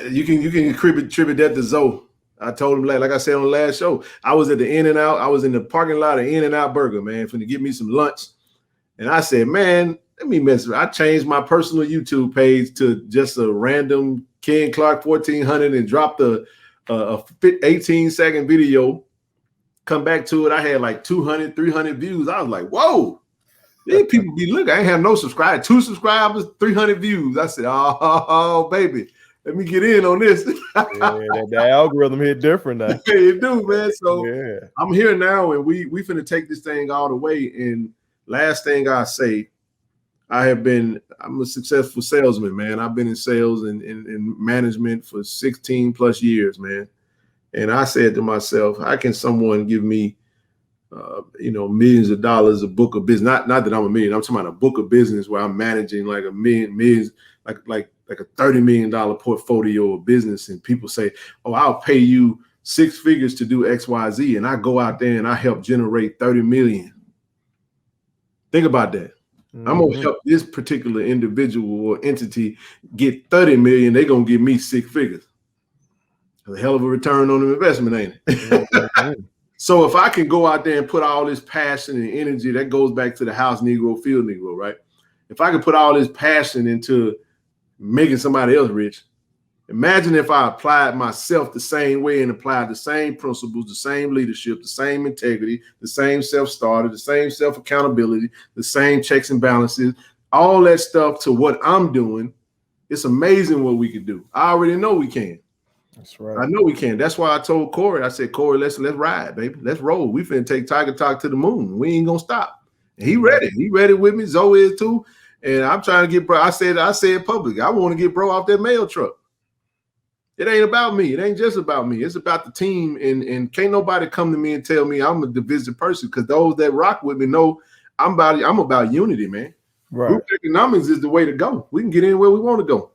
You can attribute that to Zoe. I told him, like I said on the last show, I was at the In-N-Out. I was in the parking lot of In-N-Out Burger, man, for to get me some lunch. And I said, man, let me mess with it. I changed my personal YouTube page to just a random Ken Clark 1400 and dropped a 18-second video. Come back to it. I had like 200, 300 views. I was like, whoa, these people be looking. I ain't have no subscribers. 2 subscribers, 300 views. I said, oh baby, let me get in on this. The algorithm hit different now. It do, man. So I'm here now, and we finna take this thing all the way. And last thing I say, I'm a successful salesman, man. I've been in sales and management for 16 plus years, man. And I said to myself, how can someone give me, millions of dollars, a book of business? Not that I'm a million. I'm talking about a book of business where I'm managing like a millions, like a $30 million portfolio of business. And people say, oh, I'll pay you 6 figures to do X, Y, Z. And I go out there and I help generate 30 million. Think about that. Mm-hmm. I'm going to help this particular individual or entity get 30 million. They're going to give me 6 figures. A hell of a return on the investment, ain't it? Mm-hmm. So if I can go out there and put all this passion and energy, that goes back to the house Negro, field Negro, right? if I could put all this passion into making somebody else rich, imagine if I applied myself the same way and applied the same principles, the same leadership, the same integrity, the same self-starter, the same self-accountability, the same checks and balances, all that stuff to what I'm doing. It's amazing what we can do. I already know we can. That's right. I know we can. That's why I told Corey, I said, Corey, let's ride, baby. Let's roll. We finna take Tiger Talk to the moon. We ain't gonna stop. And he ready. He ready with me. Zoe is too. And I'm trying to get bro. I said public. I want to get bro off that mail truck. It ain't about me. It ain't just about me. It's about the team. And can't nobody come to me and tell me I'm a divisive person, because those that rock with me know I'm about unity, man. Right. Group economics is the way to go. We can get anywhere we want to go.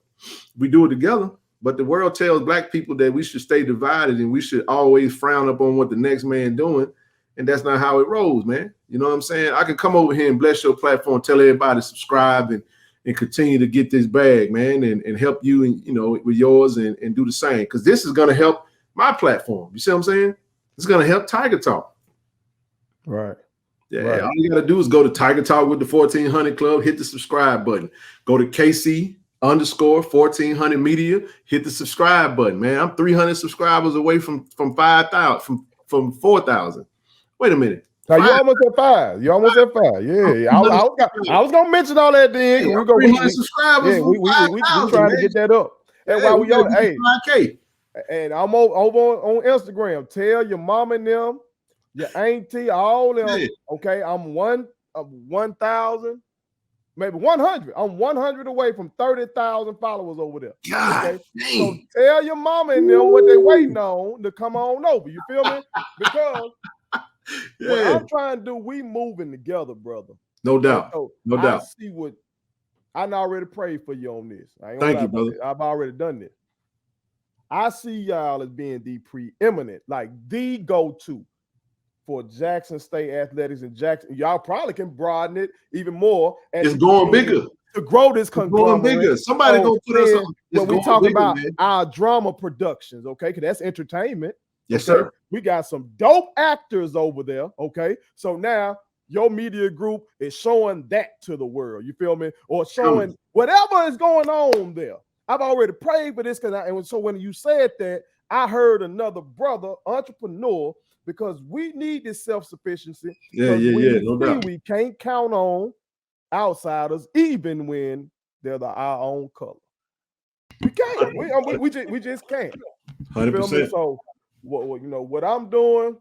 We do it together. But the world tells black people that we should stay divided and we should always frown up on what the next man doing. And that's not how it rolls, man. You know what I'm saying? I can come over here and bless your platform, tell everybody to subscribe and continue to get this bag, man, and help you, and, you know, with yours and do the same. Because this is going to help my platform. You see what I'm saying? It's going to help Tiger Talk. Right. Yeah. Right. All you got to do is go to Tiger Talk with the 1400 Club, hit the subscribe button. Go to KC_1400 Media, hit the subscribe button, man. I'm 300 subscribers away from 5,000, from 4,000. Wait a minute. Now you almost at 5. You almost at 5. Yeah. I was gonna mention all that then. Hey, we're gonna 300 subscribers. Yeah, we trying to get that up. And while we on, hey, 5K. And I'm over on Instagram. Tell your mom and them, your auntie, all them. Yeah. Okay, I'm 1,000. Maybe 100. I'm 100 away from 30,000 followers over there. God, okay? So tell your mama and them what they waiting on to come on over. You feel me? Because what I'm trying to do, we moving together, brother. No doubt. So no doubt. I see what I already prayed for you on this. Thank you, brother. I've already done this. I see y'all as being the preeminent, like the go-to for Jackson State athletics and Jackson. Y'all probably can broaden it even more. And it's going bigger. To grow this conglomerate. Going bigger. Somebody gonna put us on. When we talk about our drama productions, okay, because that's entertainment. Yes, okay? sir. We got some dope actors over there, okay? So now your media group is showing that to the world, you feel me? Or showing whatever is going on there. I've already prayed for this, so when you said that, I heard another brother, entrepreneur, because we need this self-sufficiency. No doubt. We can't count on outsiders, even when they're our own color. We can't. We just can't. 100%. So, what I'm doing,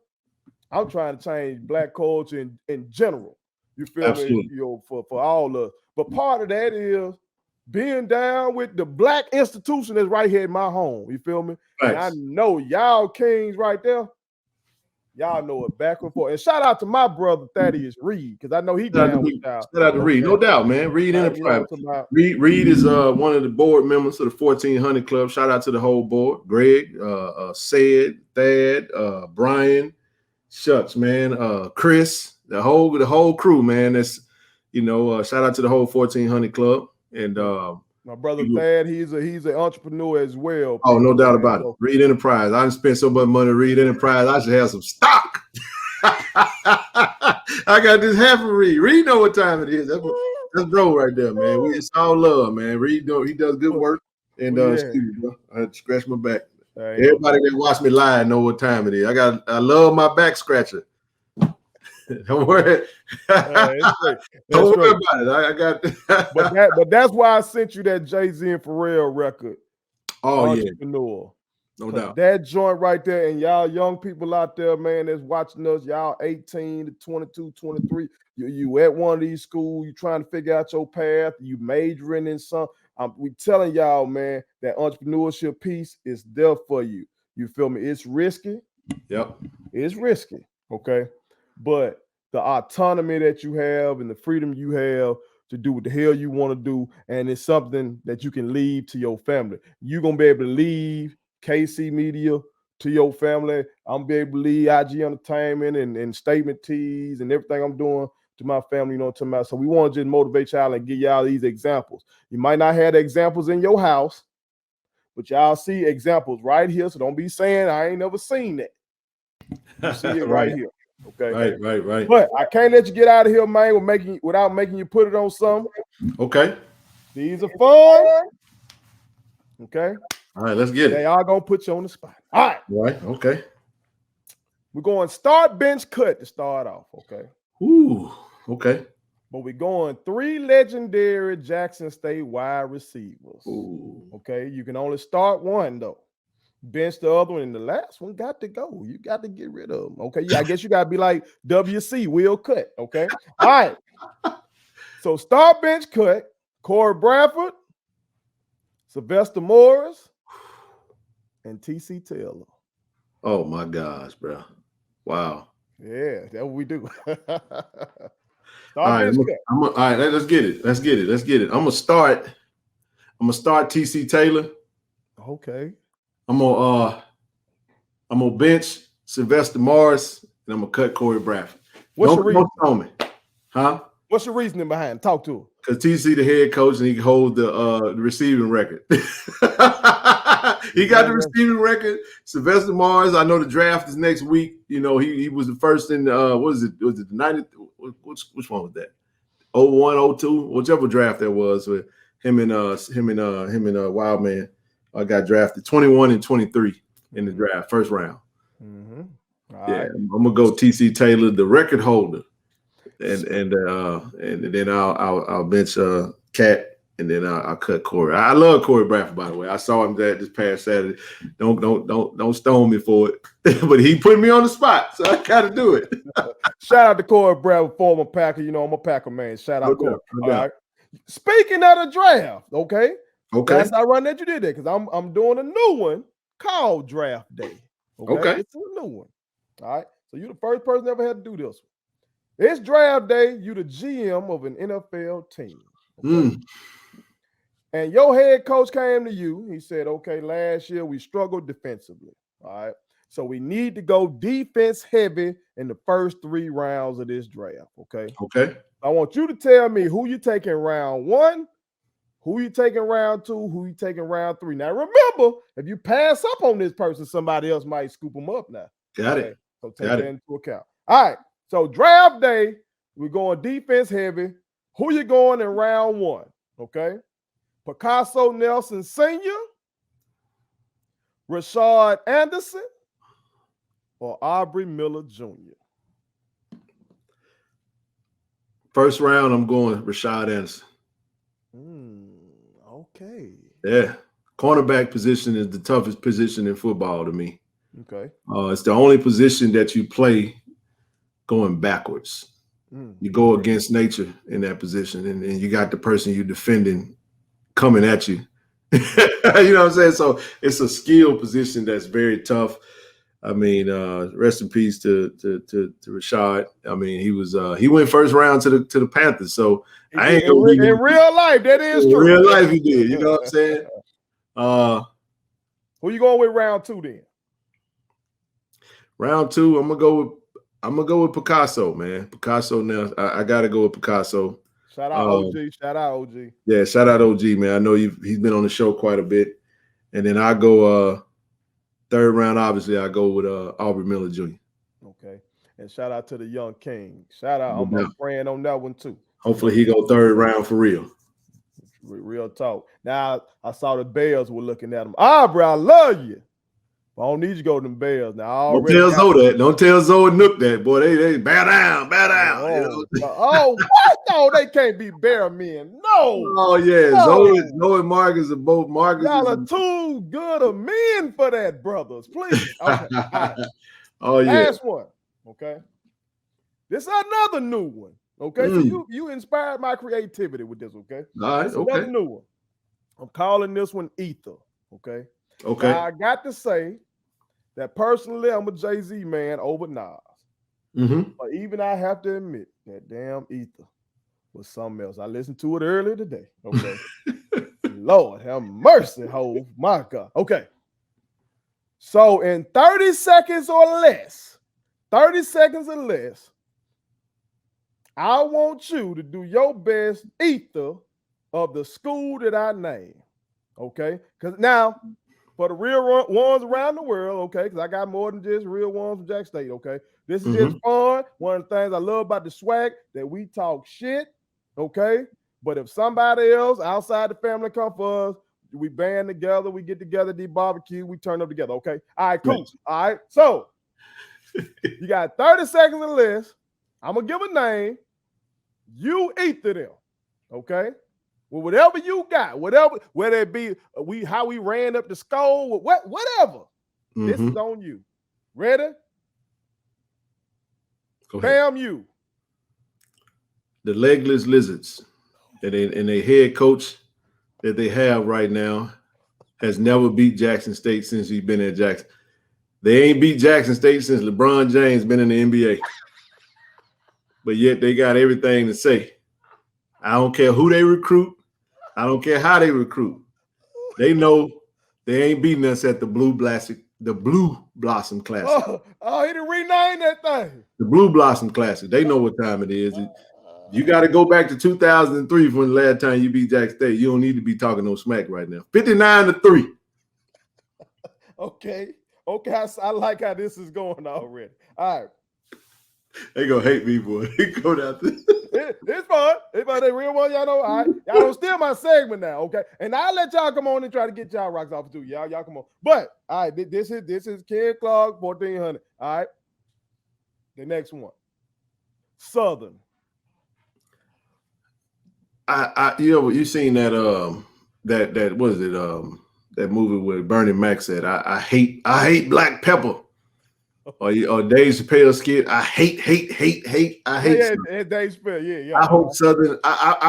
I'm trying to change black culture in general. You feel Absolutely. me? For all of us. But part of that is being down with the black institution that's right here in my home. You feel me? Thanks. And I know y'all kings right there. Y'all know it back and forth. And shout out to my brother Thaddeus Reed, because I know he down with y'all. Shout out to Reed, no doubt, man. Reed Enterprise. Reed is one of the board members of the 1400 Club. Shout out to the whole board. Greg, Sid, Thad, Brian, shucks, man. Chris, the whole crew, man. That's shout out to the whole 1400 Club. And my brother Thad, he's an entrepreneur as well. Oh, no doubt about it. Reed Enterprise. I done spent so much money. Reed Enterprise. I should have some stock. I got this half of Reed. Reed know what time it is. That's bro right there, man. It's all love, man. Reed, he does good work. And excuse me, bro. I had to scratch my back. Everybody that watch me live know what time it is. I love my back scratcher. Don't worry. Don't worry about it. I got but that's why I sent you that Jay-Z and Pharrell record. Oh, Entrepreneur. No doubt. That joint right there, and y'all young people out there, man, that's watching us, y'all 18 to 22, 23, you at one of these schools, you trying to figure out your path, you majoring in some. We telling y'all, man, that entrepreneurship piece is there for you. You feel me? It's risky. Yep. It's risky. Okay. But the autonomy that you have and the freedom you have to do what the hell you want to do, and it's something that you can leave to your family. You're going to be able to leave KC Media to your family. I'm going to be able to leave IG Entertainment and Statement Tees and everything I'm doing to my family, So we want to just motivate y'all and give y'all these examples. You might not have the examples in your house, but y'all see examples right here. So don't be saying I ain't never seen that. You see it right here. Okay. Right. But I can't let you get out of here, man, without making you put it on something. Okay. These are fun. Okay. All right, let's get They it. are going to put you on the spot. All right. All right. Okay. We're going start, bench, cut to start off. Okay. Ooh. Okay. But we're going 3 legendary Jackson State wide receivers. Ooh. Okay. You can only start one, though. Bench the other one, and the last one got to go. You got to get rid of them. Okay. Yeah, I guess you got to be like WC, will cut. Okay. All right. So start, bench, cut. Corey Bradford, Sylvester Morris, and TC Taylor. Oh my gosh, bro. Wow. Yeah, that's what we do. All right, all right, let's get it. I'm gonna start TC Taylor. Okay. I'm gonna bench Sylvester Morris, and I'm gonna cut Corey Bradford. What's your reason? Don't tell me. Huh? What's your reasoning behind it? Talk to him. Because TC the head coach and he can hold the receiving record. He got the receiving record. Sylvester Morris, I know the draft is next week. You know, he was the first in what was it? Was it the 90? Which one was that? 01, 02, whichever draft that was with him and Wildman got drafted 21 and 23 in the draft, first round. Mm-hmm. Yeah, right. I'm gonna go TC Taylor, the record holder. And then I'll bench Cat, and then I'll cut Corey. I love Corey Bradford, by the way. I saw him this past Saturday. Don't stone me for it, but he put me on the spot, so I got to do it. Shout out to Corey Bradford, former Packer. You know I'm a Packer man. Shout out Corey. All right. Speaking of the draft, okay. That's not run that you did that because I'm doing a new one called Draft Day. Okay. It's a new one. All right. So you're the first person ever had to do this one. It's draft day. You the GM of an NFL team. Okay? And your head coach came to you. He said, okay, last year we struggled defensively. All right. So we need to go defense heavy in the first 3 rounds of this draft. Okay. Okay. I want you to tell me who you taking round 1, who you taking round 2, who you taking round 3. Now remember, if you pass up on this person, somebody else might scoop them up now. Got it. So take that into account. All right. So draft day, we're going defense heavy. Who you going in round 1? Okay. Picasso Nelson Sr., Rashard Anderson, or Aubrey Miller Jr.? First round, I'm going Rashard Anderson. Okay. Yeah. Cornerback position is the toughest position in football to me. Okay. It's the only position that you play going backwards. You go against nature in that position, and you got the person you're defending coming at you. You know what I'm saying? So it's a skill position that's very tough. I mean, rest in peace to Rashard. I mean, he went first round to the Panthers. So in real life, that is true. In real life, he did. You know what I'm saying? Who you going with round 2 then? Round 2, I'm gonna go with Picasso, man. Picasso now. I gotta go with Picasso. Shout out OG. Shout out OG. Yeah, shout out OG, man. I know he's been on the show quite a bit. And then I go third round, obviously, I go with Aubrey Miller Jr. Okay. And shout out to the young king. Shout out. I'm praying on that one too. Hopefully he go third round for real. Real talk. Now I saw the Bears were looking at him. Aubrey, I love you. I don't need you to go to them Bears now. Don't tell Zoe that. Don't tell Zoe and Nook that. Boy, they bow down. What? No, they can't be Bear men. No. Oh, yeah. No. Zoe and Marcus are both Marcus. Y'all are too good of men for that, brothers. Please. Okay. Right. Oh, yeah. Last one. Okay. This is another new one. Okay. So you inspired my creativity with this, okay? All right. This is another new one. I'm calling this one Ether. Okay. Okay. Now, I got to say that personally, I'm a Jay-Z man over Nas. But even I have to admit that damn Ether was something else. I listened to it earlier today. Okay. Lord have mercy, Hov. My God. Okay. So in 30 seconds or less, I want you to do your best Ether of the school that I name. Okay. Because now, for the real ones around the world, okay, because I got more than just real ones from Jack State, okay? This is just fun. One of the things I love about the swag that we talk shit, okay? But if somebody else outside the family come for us, we band together, we get together, do barbecue, we turn up together. Okay. All right, cool. All right. So you got 30 seconds to list. I'm gonna give a name. You eat to them. Okay. Well, whatever you got, whatever, whether it be how we ran up the skull, whatever. This is on you. Ready? Go ahead. You. The legless lizards and their head coach that they have right now has never beat Jackson State since he's been at Jackson. They ain't beat Jackson State since LeBron James been in the NBA. But yet they got everything to say. I don't care who they recruit. I don't care how they recruit. They know they ain't beating us at the Blue Blossom Classic. Oh, he didn't rename that thing. The Blue Blossom Classic. They know what time it is. You got to go back to 2003 from the last time you beat Jackson State. You don't need to be talking no smack right now. 59-3. Okay. I like how this is going already. All right. They gonna hate me, boy. They go down there. It's fun. It's fun. They real one, y'all know. All right. Y'all don't steal my segment now, okay? And I'll let y'all come on and try to get y'all rocks off too. Y'all come on. But all right, this is Ken Claude 1400. All right. The next one. Southern. You seen that that what is it that movie where Bernie Mac said I hate black pepper. Or Dave Chappelle skit. I hate. Yeah, Dave Chappelle. Yeah. I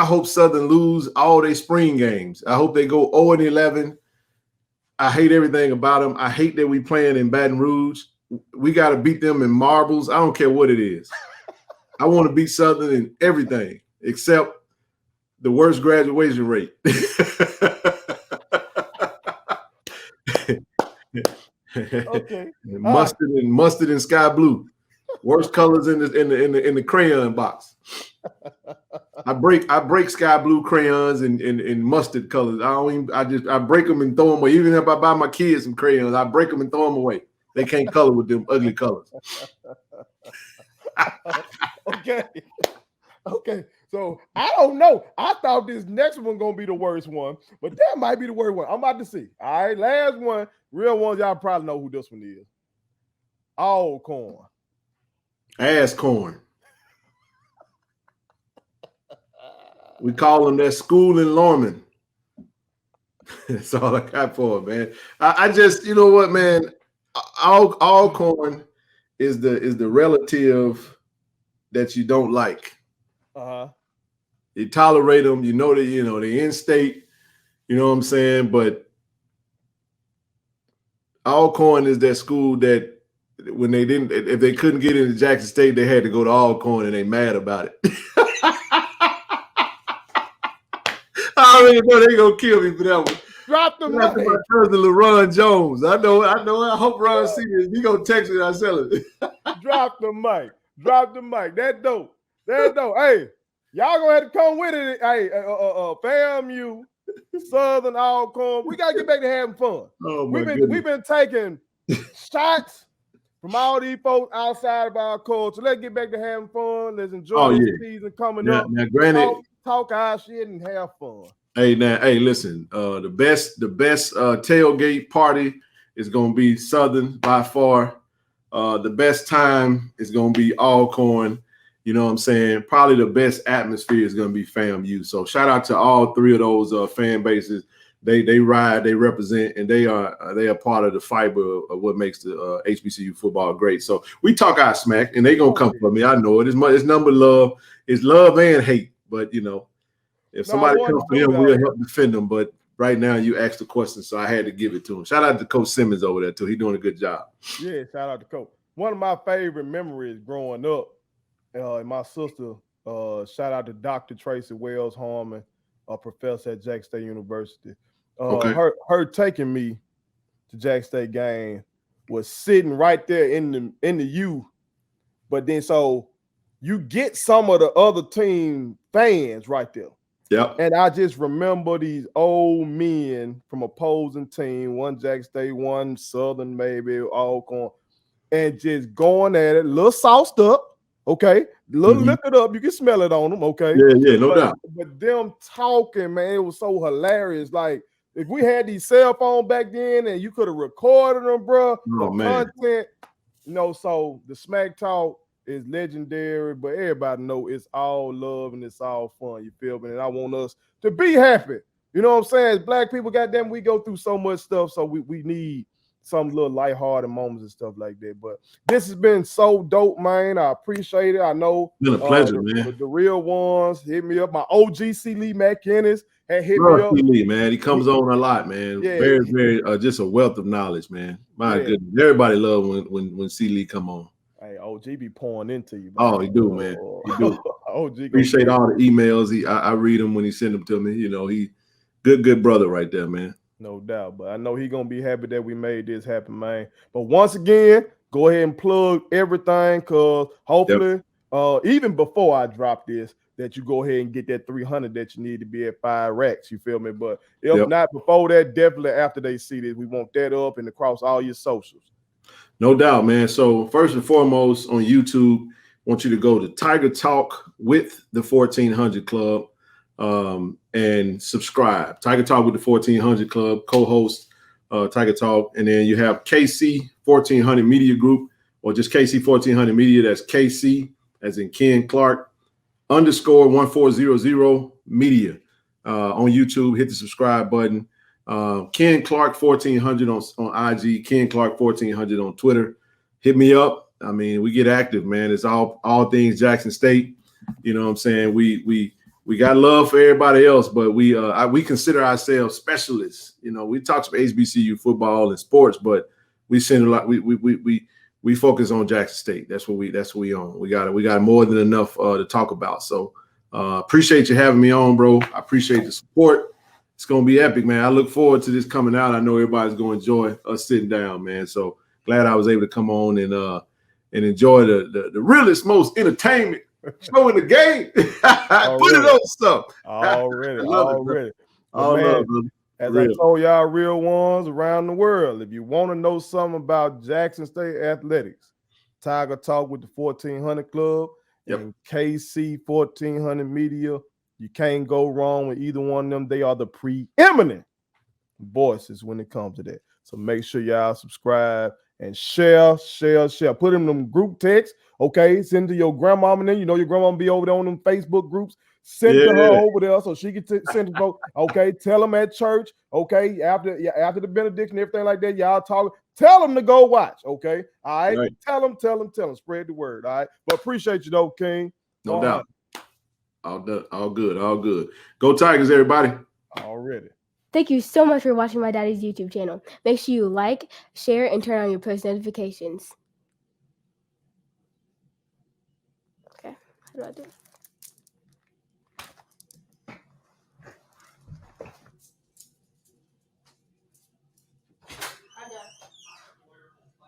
hope Southern lose all their spring games. I hope they go 0-11. I hate everything about them. I hate that we playing in Baton Rouge. We got to beat them in marbles. I don't care what it is. I want to beat Southern in everything except the worst graduation rate. Okay. Mustard and sky blue. Worst colors in the crayon box. I break sky blue crayons and mustard colors. I break them and throw them away. Even if I buy my kids some crayons, I break them and throw them away. They can't color with them ugly colors. Okay. So I don't know. I thought this next one gonna be the worst one, but that might be the worst one. I'm about to see. All right, last one, real ones. Y'all probably know who this one is. All corn. Ass corn. We call them that school in Lorman. That's all I got for it, man. I just, you know what, man. All corn is the relative that you don't like. You tolerate them, you know they in state, you know what I'm saying? But Alcorn is that school that when if they couldn't get into Jackson State, they had to go to Alcorn and they mad about it. I already know they gonna kill me for that one. Drop the mic. My cousin LaRon Jones. I know. I hope Ron see this. He gonna text me and I sell it. Drop the mic. That dope. Hey. Y'all go ahead and come with it. Hey, FAMU, Southern, Alcorn. We gotta get back to having fun. Oh We've been taking shots from all these folks outside of our culture. Let's get back to having fun. Let's enjoy the season coming up. Now, granted, talk our shit and have fun. Hey, listen. The best tailgate party is gonna be Southern by far. The best time is gonna be Alcorn. You know what I'm saying? Probably the best atmosphere is going to be FAMU. So shout out to all three of those fan bases. They ride, they represent, and they are part of the fiber of what makes the HBCU football great. So we talk our smack, and they gonna come for me. I know it. It's number love. It's love and hate. But if somebody comes for them, we'll help defend them. But right now, you asked the question, so I had to give it to him. Shout out to Coach Simmons over there too. He's doing a good job. Yeah, shout out to Coach. One of my favorite memories growing up. And my sister, shout out to Dr. Tracy Wells Harmon, a professor at Jackson State University. Her taking me to Jackson State game was sitting right there in the U. But then so you get some of the other team fans right there. Yeah. And I just remember these old men from opposing team, one Jackson State, one Southern, maybe Alcorn, and just going at it, a little sauced up. Okay, look it up. You can smell it on them. Okay, yeah, no doubt. But them talking, man, it was so hilarious. Like if we had these cell phones back then, and you could have recorded them, bro, content. So the smack talk is legendary, but everybody know it's all love and it's all fun. You feel me? And I want us to be happy. You know what I'm saying? As black people, goddamn, we go through so much stuff, so we need some little lighthearted moments and stuff like that. But this has been so dope, man. I appreciate it. I know it's been a pleasure, man. The real ones hit me up. My OG C. Lee McInnes had hit me up. C. Lee, man, he comes on a lot, man. Yeah. Very, just a wealth of knowledge, man. My goodness, everybody love when C. Lee come on. Hey, OG be pouring into you. Man. Oh, he do, man. He do. OG appreciate all the emails. I read them when he send them to me. You know, he good brother right there, man. No doubt, but I know he's gonna be happy that we made this happen, man. But once again, go ahead and plug everything, cause hopefully, even before I drop this, that you go ahead and get that 300 that you need to be at 5 racks. You feel me? But if not before that, definitely after they see this, we want that up and across all your socials. No doubt, man. So first and foremost, on YouTube, I want you to go to Tiger Talk with the 1400 Club. And subscribe. Tiger Talk with the 1400 Club, co-host Tiger Talk, and then you have KC 1400 Media Group, or just KC 1400 Media. That's KC as in Ken Clark _1400 Media on YouTube. Hit the subscribe button. Ken Clark 1400 on IG. Ken Clark 1400 on Twitter. Hit me up. I mean, we get active, man. It's all things Jackson State. You know what I'm saying? We got love for everybody else, but we consider ourselves specialists. You know, we talk about HBCU football and sports, but we send a lot. We focus on Jackson State. That's what we own. We got more than enough to talk about. So appreciate you having me on, bro. I appreciate the support. It's gonna be epic, man. I look forward to this coming out. I know everybody's gonna enjoy us sitting down, man. So glad I was able to come on and enjoy the realest, most entertainment show in the game. Put it on stuff. Already. As I told y'all, real ones around the world, if you want to know something about Jackson State athletics, Tiger Talk with the 1400 Club and KC 1400 Media. You can't go wrong with either one of them. They are the preeminent voices when it comes to that. So make sure y'all subscribe and share. Put in them group texts. Okay, send to your grandmama, and then you know your grandmama be over there on them Facebook groups. Send to her over there so she can send to folks. Okay, tell them at church. Okay, after the benediction, everything like that, y'all talk. Tell them to go watch. Okay, all right. Tell them. Spread the word. All right, but appreciate you though, King. No doubt. All good. Go Tigers, everybody. Already. Thank you so much for watching my daddy's YouTube channel. Make sure you like, share, and turn on your post notifications. Okay, how do I do it?